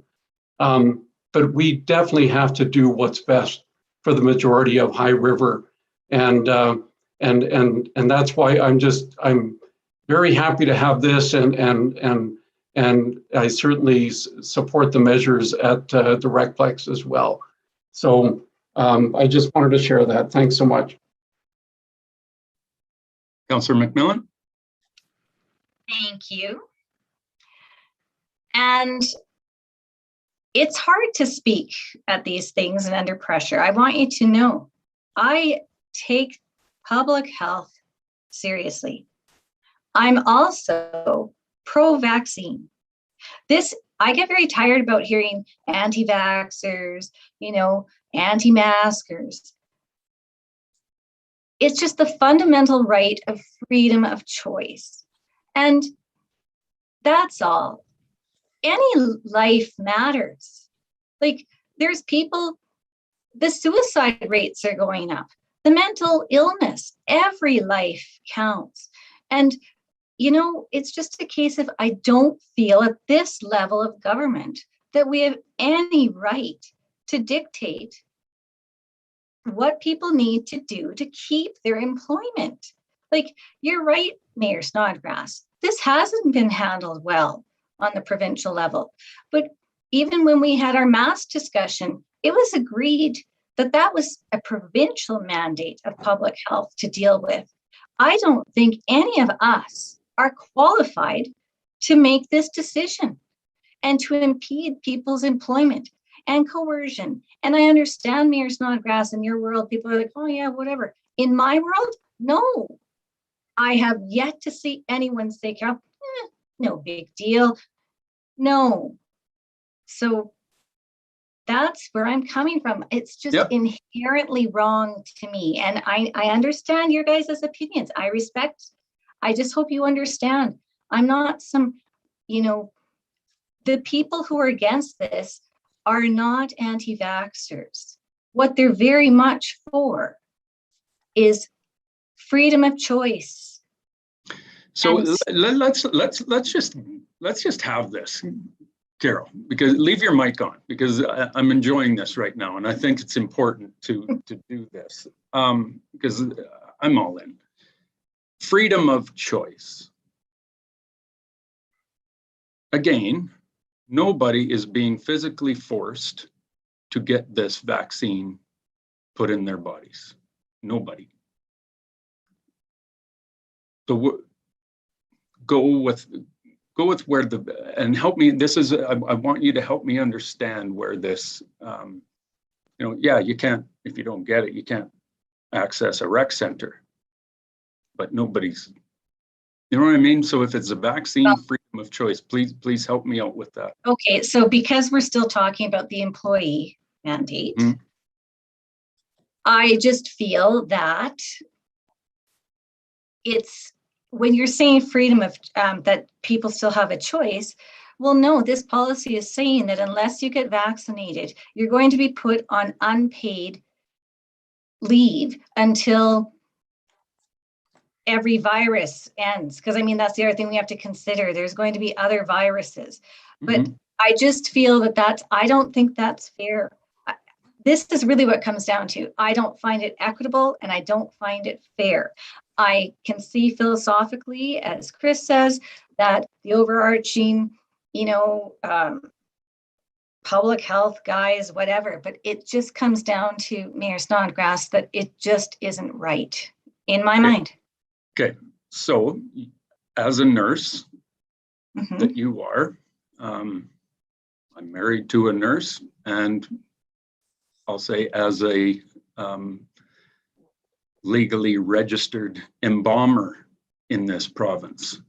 But we definitely have to do what's best for the majority of High River, and that's why I'm very happy to have this, and I certainly support the measures at the Recplex as well. So I just wanted to share that. Thanks so much. Councillor McMillan. Thank you. And it's hard to speak at these things and under pressure. I want you to know, I take public health seriously. I'm also pro-vaccine. I get very tired about hearing anti-vaxxers, you know, anti-maskers. It's just the fundamental right of freedom of choice. And that's all. Any life matters. Like, there's people, the suicide rates are going up, the mental illness, every life counts. And, you know, it's just a case of, I don't feel at this level of government that we have any right to dictate what people need to do to keep their employment. Like, you're right, Mayor Snodgrass, this hasn't been handled well on the provincial level. But even when we had our mask discussion, it was agreed that that was a provincial mandate of public health to deal with. I don't think any of us are qualified to make this decision and to impede people's employment and coercion. And I understand, Mayor Snodgrass, in your world, people are like, oh yeah, whatever. In my world, no. I have yet to see anyone say, Carol, no big deal. No. So that's where I'm coming from. It's just inherently wrong to me. And I understand your guys' opinions. I respect. I just hope you understand. I'm not some, you know, the people who are against this are not anti-vaxxers. What they're very much for is freedom of choice. So let's just have this, Carol, because leave your mic on, because I'm enjoying this right now, and I think it's important to do this because I'm all in. Freedom of choice. again, nobody is being physically forced to get this vaccine put in their bodies. Nobody. So go with where and help me. This is, I want you to help me understand where this, yeah, you can't, if you don't get it, you can't access a rec center, but nobody's, you know what I mean? So if it's a vaccine freedom of choice, please help me out with that. Okay, so because we're still talking about the employee mandate, I just feel that it's, when you're saying freedom of, that people still have a choice, well, no, this policy is saying that unless you get vaccinated, you're going to be put on unpaid leave until every virus ends. Because I mean, that's the other thing we have to consider. There's going to be other viruses. But I just feel that I don't think that's fair. This is really what it comes down to. I don't find it equitable and I don't find it fair. I can see philosophically, as Chris says, that the overarching, public health guys, whatever, but it just comes down to Mayor Snodgrass that it just isn't right in my mind. Okay, so as a nurse that you are, I'm married to a nurse, and I'll say as a legally registered embalmer in this province.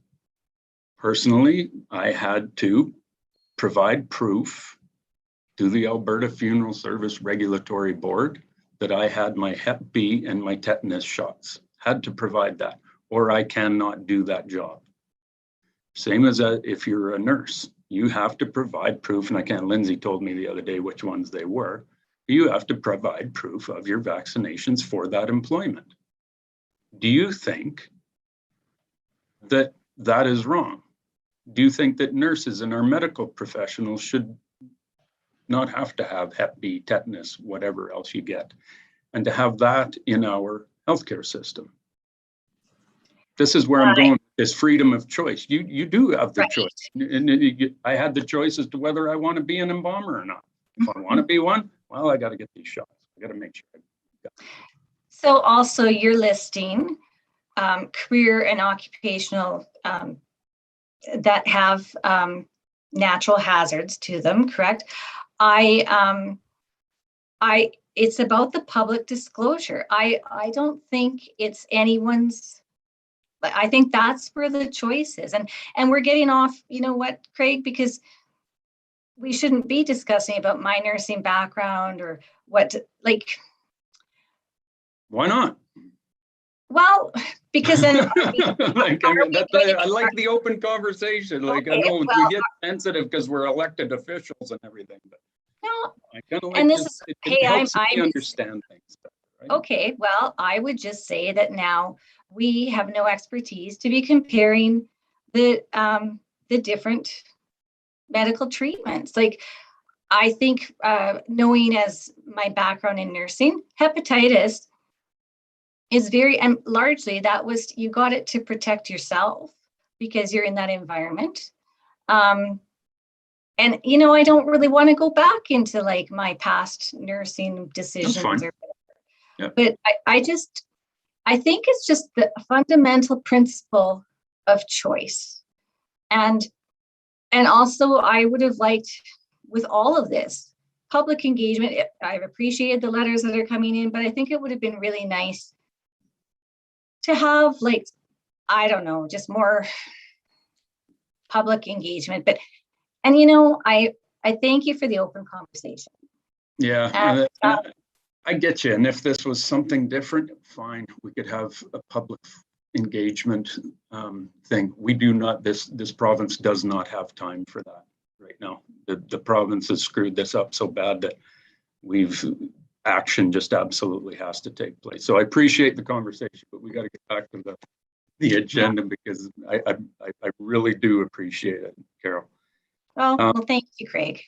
Personally, I had to provide proof to the Alberta Funeral Service Regulatory Board that I had my Hep B and my tetanus shots. Had to provide that, or I cannot do that job. Same as if you're a nurse, you have to provide proof, and I can't, Lindsay told me the other day which ones they were. You have to provide proof of your vaccinations for that employment. Do you think that that is wrong? Do you think that nurses and our medical professionals should not have to have Hep B, tetanus, whatever else you get, and to have that in our healthcare system? This is where I'm going, is freedom of choice. You do have the choice. And I had the choice as to whether I want to be an embalmer or not. If I want to be one, well, I got to get these shots. I got to make sure. So also you're listing career and occupational that have natural hazards to them, correct? It's about the public disclosure. I don't think it's anyone's, I think that's where the choice is. And we're getting off, you know what, Craig, because we shouldn't be discussing about my nursing background or what, like. Why not? Well, because then. I like the open conversation. Like, okay, I know we get sensitive because we're elected officials and everything, but. No, I kind of like and this this, is, it helps me understand things better, right? Okay, well, I would just say that now we have no expertise to be comparing the different medical treatments. Like, I think knowing as my background in nursing, hepatitis is very, and largely that was, you got it to protect yourself because you're in that environment. And, I don't really want to go back into like my past nursing decisions or whatever. Yeah. But I think it's just the fundamental principle of choice. And also I would have liked, with all of this, public engagement. I've appreciated the letters that are coming in, but I think it would have been really nice to have, like, I don't know, just more public engagement. But, and I thank you for the open conversation. Yeah, I get you. And if this was something different, fine, we could have a public engagement thing. We do not, this province does not have time for that right now. The province has screwed this up so bad that action just absolutely has to take place. So I appreciate the conversation, but we got to get back to the agenda because I really do appreciate it, Carol. Well, thank you, Craig.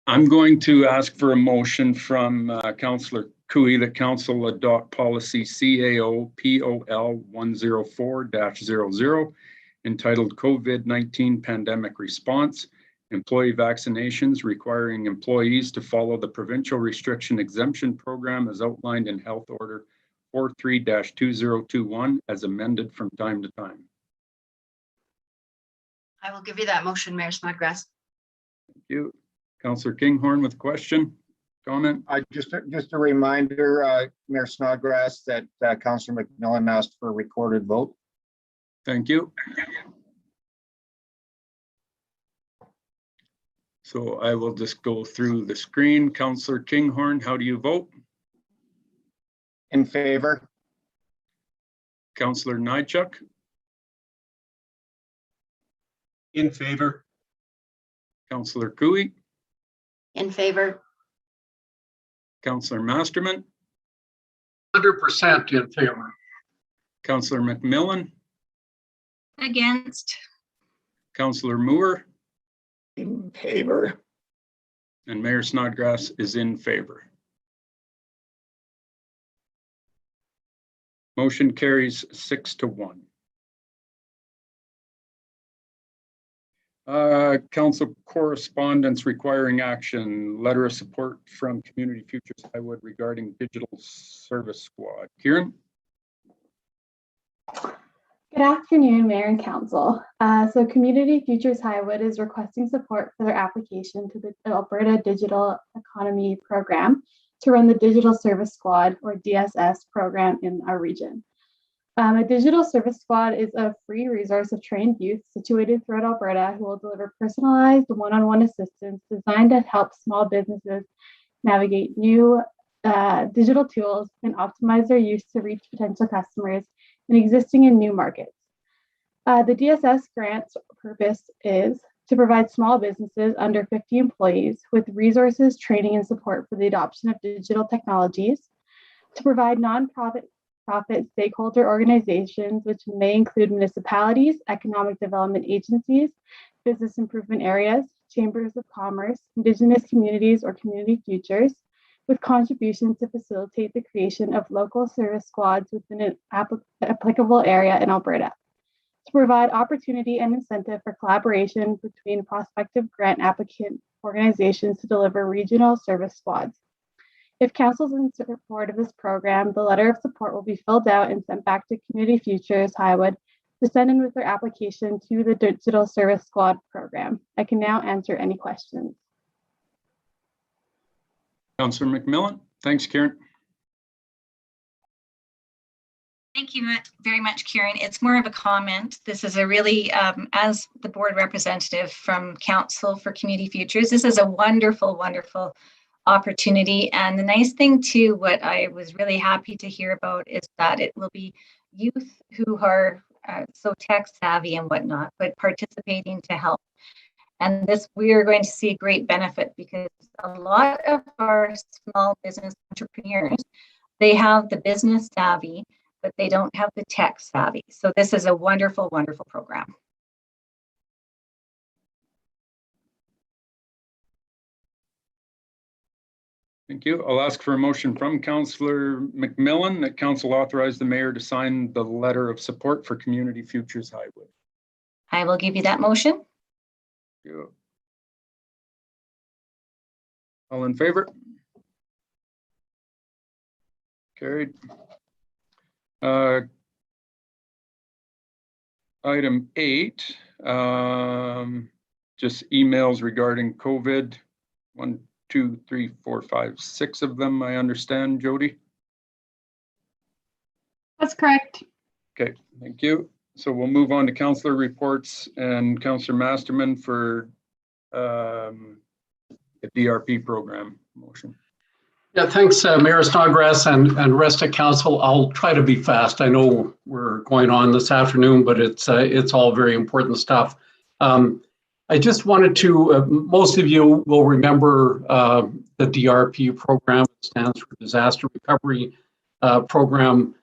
I'm going to ask for a motion from Councillor Cooey that Council adopt policy CAO POL 104-00 entitled COVID-19 Pandemic Response, Employee Vaccinations Requiring Employees to Follow the Provincial Restriction Exemption Program as outlined in Health Order 43-2021 as amended from time to time. I will give you that motion, Mayor Snodgrass. Thank you. Councillor Kinghorn with a question, comment? Just a reminder, Mayor Snodgrass, that Councillor McMillan asked for a recorded vote. Thank you. So I will just go through the screen. Councillor Kinghorn, how do you vote? In favor. Councillor Nychuk, In favor. Councillor Cooey, In favor. Councillor Masterman, 100% in favor. Councillor McMillan, Against. Councillor Moore, In favor. and Mayor Snodgrass is in favor. Motion carries 6-1. Council correspondence requiring action, letter of support from Community Futures Highwood regarding digital service squad. Kieran? Good afternoon, Mayor and Council. So Community Futures Highwood is requesting support for their application to the Alberta Digital Economy Program to run the Digital Service Squad, or DSS, program in our region. A Digital Service Squad is a free resource of trained youth situated throughout Alberta who will deliver personalized one-on-one assistance designed to help small businesses navigate new digital tools and optimize their use to reach potential customers in existing and new markets. The DSS grant's purpose is to provide small businesses under 50 employees with resources, training, and support for the adoption of digital technologies, to provide nonprofit stakeholder organizations, which may include municipalities, economic development agencies, business improvement areas, chambers of commerce, Indigenous communities, or community futures, with contributions to facilitate the creation of local service squads within an applicable area in Alberta, to provide opportunity and incentive for collaboration between prospective grant applicant organizations to deliver regional service squads. If Council is in support of this program, the letter of support will be filled out and sent back to Community Futures Highwood to send in with their application to the Digital Service Squad program. I can now answer any questions. Councillor McMillan. Thanks, Kieran. Thank you very much, Kieran. It's more of a comment. This is a really, as the board representative from Council for Community Futures, this is a wonderful, wonderful opportunity. And the nice thing too, what I was really happy to hear about is that it will be youth who are so tech savvy and whatnot, but participating to help. And this, we are going to see a great benefit because a lot of our small business entrepreneurs, they have the business savvy, but they don't have the tech savvy. So this is a wonderful, wonderful program. Thank you. I'll ask for a motion from Councillor McMillan that Council authorize the mayor to sign the letter of support for Community Futures Highwood. I will give you that motion. Thank you. All in favor? Carried. Item 8, just emails regarding COVID. 1, 2, 3, 4, 5, 6 of them, I understand, Jody. That's correct. Okay, thank you. So we'll move on to councillor reports and Councillor Masterman for the DRP program motion. Yeah, thanks, Mayor Snodgrass and rest of council. I'll try to be fast. I know we're going on this afternoon, but it's all very important stuff. I just wanted to, most of you will remember the DRP program. It stands for Disaster Recovery Program.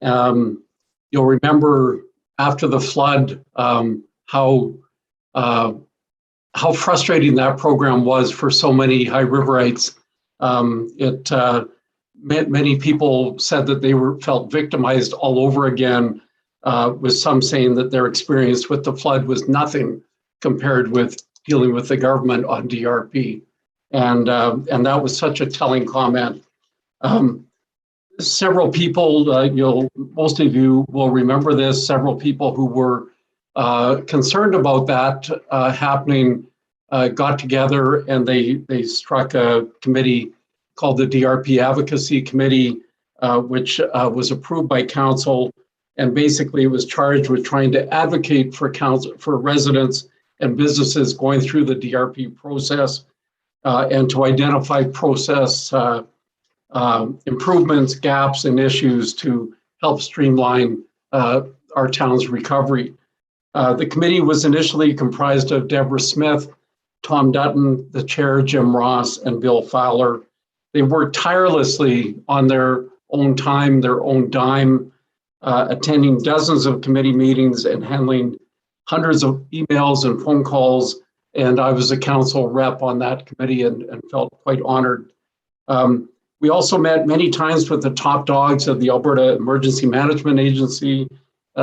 You'll remember after the flood how frustrating that program was for so many High Riverites. Many people said that they felt victimized all over again with some saying that their experience with the flood was nothing compared with dealing with the government on DRP. And that was such a telling comment. Several people, most of you will remember this, several people who were concerned about that happening got together and they struck a committee called the DRP Advocacy Committee, which was approved by council, and basically it was charged with trying to advocate for residents and businesses going through the DRP process and to identify process improvements, gaps, and issues to help streamline our town's recovery. The committee was initially comprised of Deborah Smith, Tom Dutton, the chair, Jim Ross, and Bill Fowler. They worked tirelessly on their own time, their own dime, attending dozens of committee meetings and handling hundreds of emails and phone calls. And I was a council rep on that committee and felt quite honored. We also met many times with the top dogs of the Alberta Emergency Management Agency,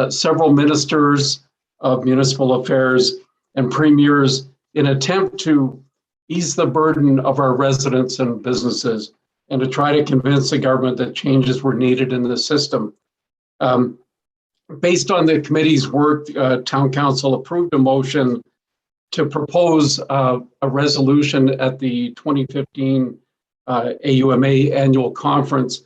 several ministers of municipal affairs and premiers in an attempt to ease the burden of our residents and businesses and to try to convince the government that changes were needed in the system. Based on the committee's work, Town Council approved a motion to propose a resolution at the 2015 AUMA annual conference,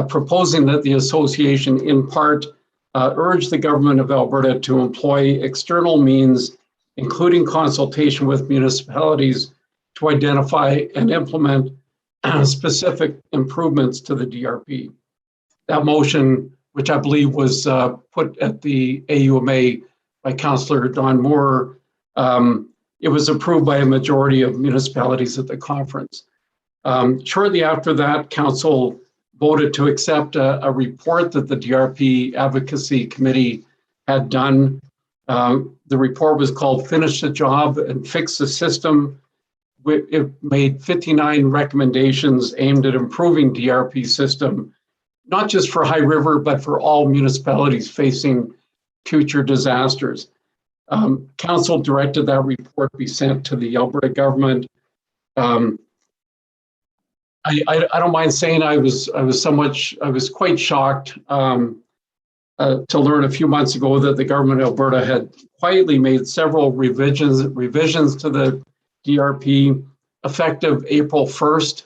proposing that the association in part urge the government of Alberta to employ external means, including consultation with municipalities, to identify and implement specific improvements to the DRP. That motion, which I believe was put at the AUMA by Councillor Don Moore, it was approved by a majority of municipalities at the conference. Shortly after that, Council voted to accept a report that the DRP Advocacy Committee had done. The report was called Finish the Job and Fix the System. It made 59 recommendations aimed at improving DRP system, not just for High River, but for all municipalities facing future disasters. Council directed that report be sent to the Alberta government. I don't mind saying I was quite shocked to learn a few months ago that the government of Alberta had quietly made several revisions to the DRP effective April 1st,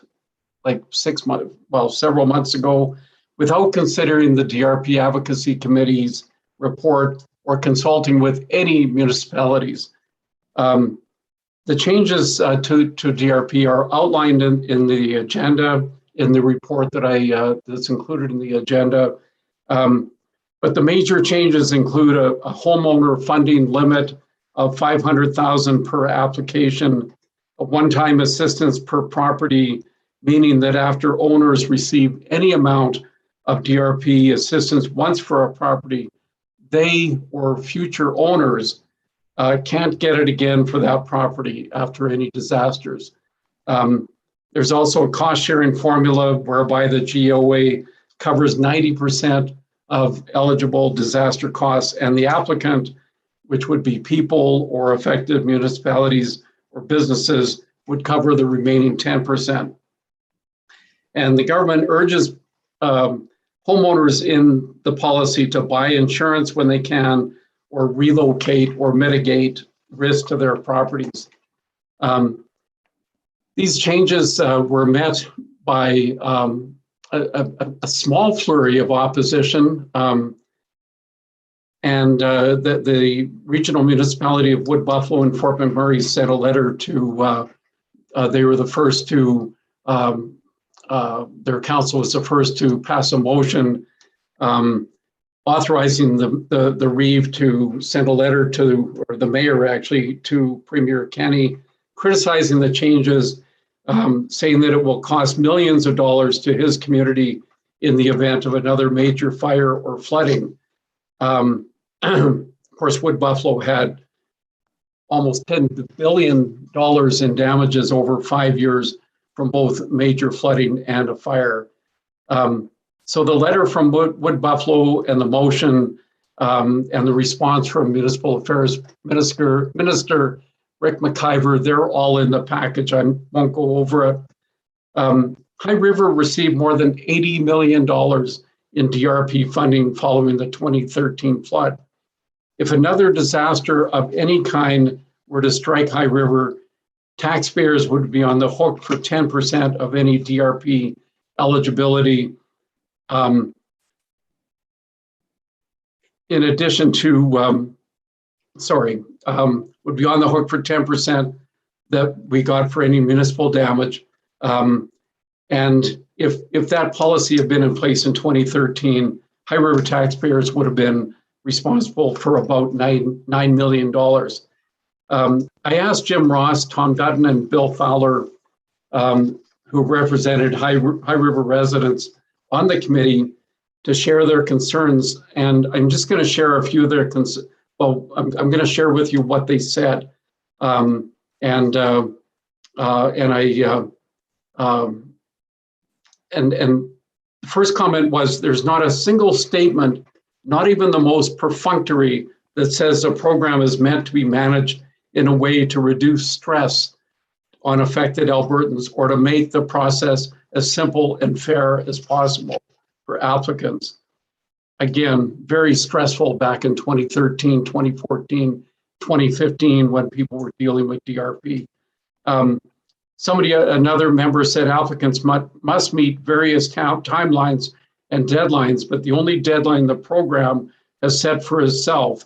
like several months ago, without considering the DRP Advocacy Committee's report or consulting with any municipalities. The changes to DRP are outlined in the agenda, in the report that's included in the agenda. But the major changes include a homeowner funding limit of $500,000 per application, a one-time assistance per property, meaning that after owners receive any amount of DRP assistance once for a property, they or future owners can't get it again for that property after any disasters. There's also a cost-sharing formula whereby the GOA covers 90% of eligible disaster costs, and the applicant, which would be people or affected municipalities or businesses, would cover the remaining 10%. And the government urges homeowners in the policy to buy insurance when they can, or relocate or mitigate risk to their properties. These changes were met by a small flurry of opposition, and the regional municipality of Wood Buffalo and Fort McMurray sent a letter to, they were the first to, their council was the first to pass a motion authorizing the Reeve to send a letter to, or the mayor actually, to Premier Kenney, criticizing the changes, saying that it will cost millions of dollars to his community in the event of another major fire or flooding. Of course, Wood Buffalo had almost $10 billion in damages over 5 years from both major flooding and a fire. So the letter from Wood Buffalo and the motion and the response from Municipal Affairs Minister Rick McIver, they're all in the package. I won't go over it. High River received more than $80 million in DRP funding following the 2013 flood. If another disaster of any kind were to strike High River, taxpayers would be on the hook for 10% of any DRP eligibility. In addition to, would be on the hook for 10% that we got for any municipal damage. And if that policy had been in place in 2013, High River taxpayers would have been responsible for about $9 million. I asked Jim Ross, Tom Dutton, and Bill Fowler, who represented High River residents on the committee, to share their concerns. And I'm just going to share a few of their concerns. Well, I'm going to share with you what they said. And the first comment was, there's not a single statement, not even the most perfunctory, that says the program is meant to be managed in a way to reduce stress on affected Albertans or to make the process as simple and fair as possible for applicants. Again, very stressful back in 2013, 2014, 2015, when people were dealing with DRP. Another member said applicants must meet various timelines and deadlines, but the only deadline the program has set for itself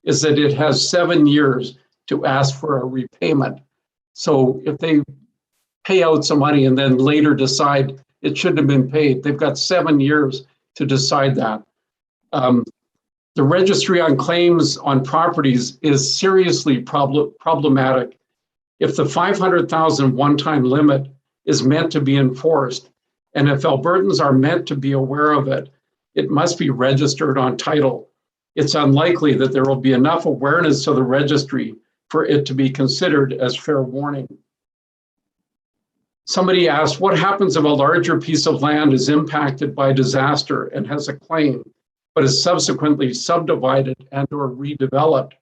is that it has 7 years to ask for a repayment. So if they pay out some money and then later decide it shouldn't have been paid, they've got 7 years to decide that. The registry on claims on properties is seriously problematic. If the 500,000 one-time limit is meant to be enforced, and if Albertans are meant to be aware of it, it must be registered on title. It's unlikely that there will be enough awareness to the registry for it to be considered as fair warning. Somebody asked, what happens if a larger piece of land is impacted by disaster and has a claim, but is subsequently subdivided and or redeveloped?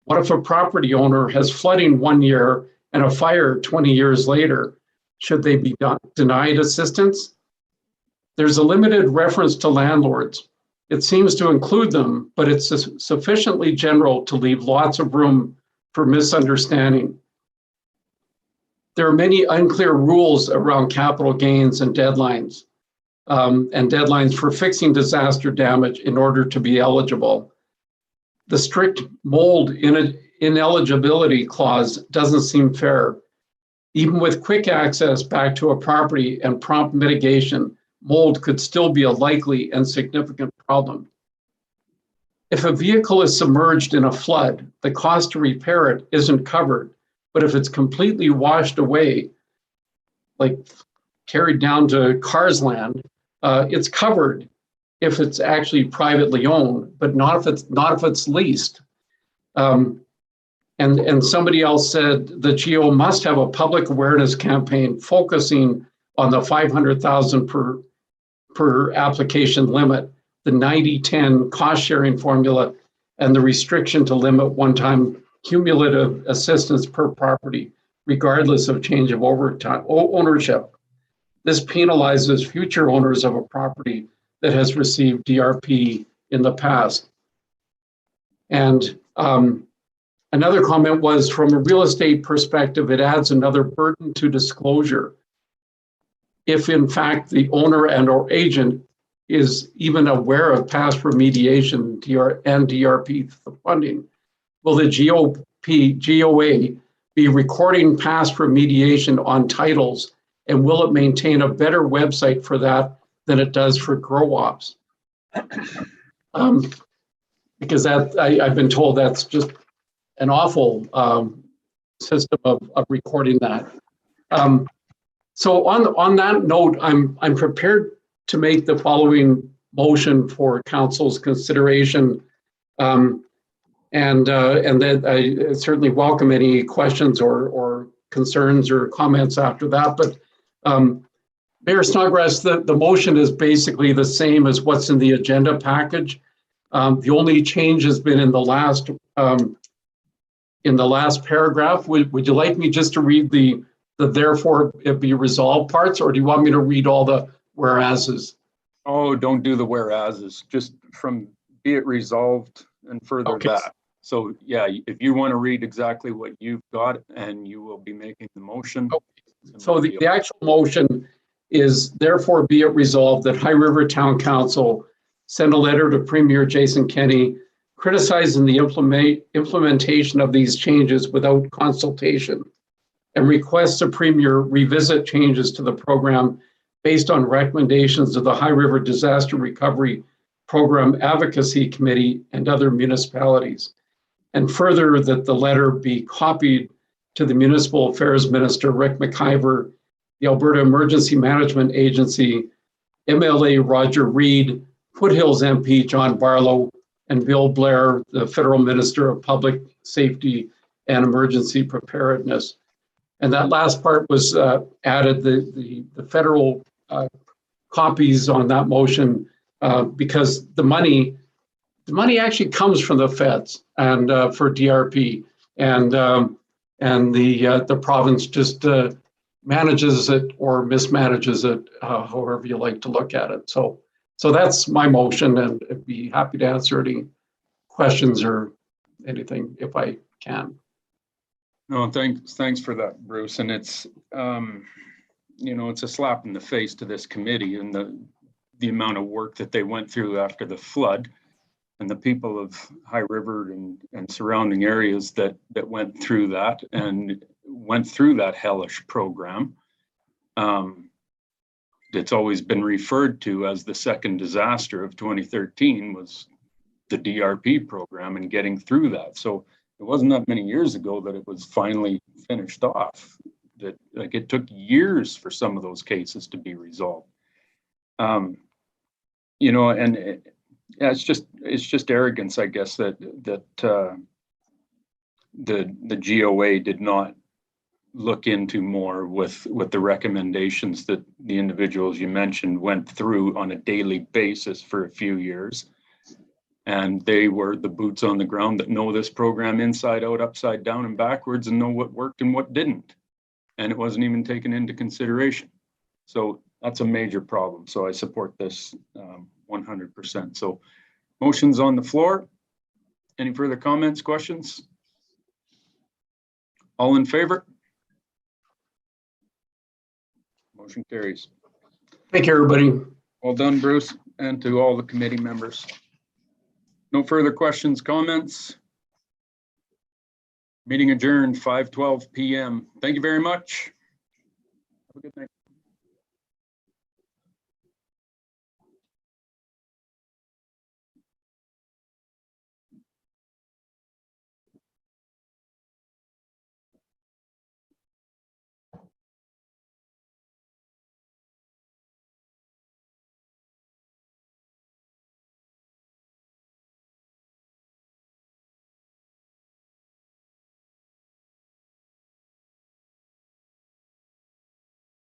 What if a property owner has flooding 1 year and a fire 20 years later? Should they be denied assistance? There's a limited reference to landlords. It seems to include them, but it's sufficiently general to leave lots of room for misunderstanding. There are many unclear rules around capital gains and deadlines for fixing disaster damage in order to be eligible. The strict mold ineligibility clause doesn't seem fair. Even with quick access back to a property and prompt mitigation, mold could still be a likely and significant problem. If a vehicle is submerged in a flood, the cost to repair it isn't covered. But if it's completely washed away, like carried down to Cars Land, it's covered if it's actually privately owned, but not if it's leased. And somebody else said the GO must have a public awareness campaign focusing on the 500,000 per application limit, the 90-10 cost sharing formula, and the restriction to limit one-time cumulative assistance per property, regardless of change of ownership. This penalizes future owners of a property that has received DRP in the past. And another comment was, from a real estate perspective, it adds another burden to disclosure. If in fact the owner and or agent is even aware of past remediation and DRP funding, will the GOA be recording past remediation on titles, and will it maintain a better website for that than it does for grow ops? Because I've been told that's just an awful system of recording that. So on that note, I'm prepared to make the following motion for council's consideration. And then I certainly welcome any questions or concerns or comments after that. But Mayor Snodgrass, the motion is basically the same as what's in the agenda package. The only change has been in the last paragraph. Would you like me just to read the therefore it be resolved parts, or do you want me to read all the whereases? Oh, don't do the whereases, just from be it resolved and further Okay. that. So yeah, if you want to read exactly what you've got and you will be making the motion. So the actual motion is therefore be it resolved that High River Town Council send a letter to Premier Jason Kenney criticizing the implementation of these changes without consultation, and requests the Premier revisit changes to the program based on recommendations of the High River Disaster Recovery Program Advocacy Committee and other municipalities. And further, that the letter be copied to the Municipal Affairs Minister, Rick McIver, the Alberta Emergency Management Agency, MLA Roger Reed, Foothills MP John Barlow, and Bill Blair, the Federal Minister of Public Safety and Emergency Preparedness. And that last part was added, the federal copies on that motion, because the money actually comes from the feds and for DRP, and the province just manages it or mismanages it, however you like to look at it. So that's my motion, and I'd be happy to answer any questions or anything if I can. No, thanks for that, Bruce. And it's, it's a slap in the face to this committee and the amount of work that they went through after the flood, and the people of High River and surrounding areas that went through that and went through that hellish program. It's always been referred to as the second disaster of 2013 was the DRP program and getting through that. So it wasn't that many years ago that it was finally finished off. That like it took years for some of those cases to be resolved. And it's just arrogance, I guess, that the GOA did not look into more with the recommendations that the individuals you mentioned went through on a daily basis for a few years. And they were the boots on the ground that know this program inside out, upside down, and backwards, and know what worked and what didn't. And it wasn't even taken into consideration. So that's a major problem. So I support this 100%. So motion's on the floor. Any further comments, questions? All in favor? Motion carries. Thank you, everybody. Well done, Bruce, and to all the committee members. No further questions, comments? Meeting adjourned 5:12 p.m. Thank you very much. Have a good night.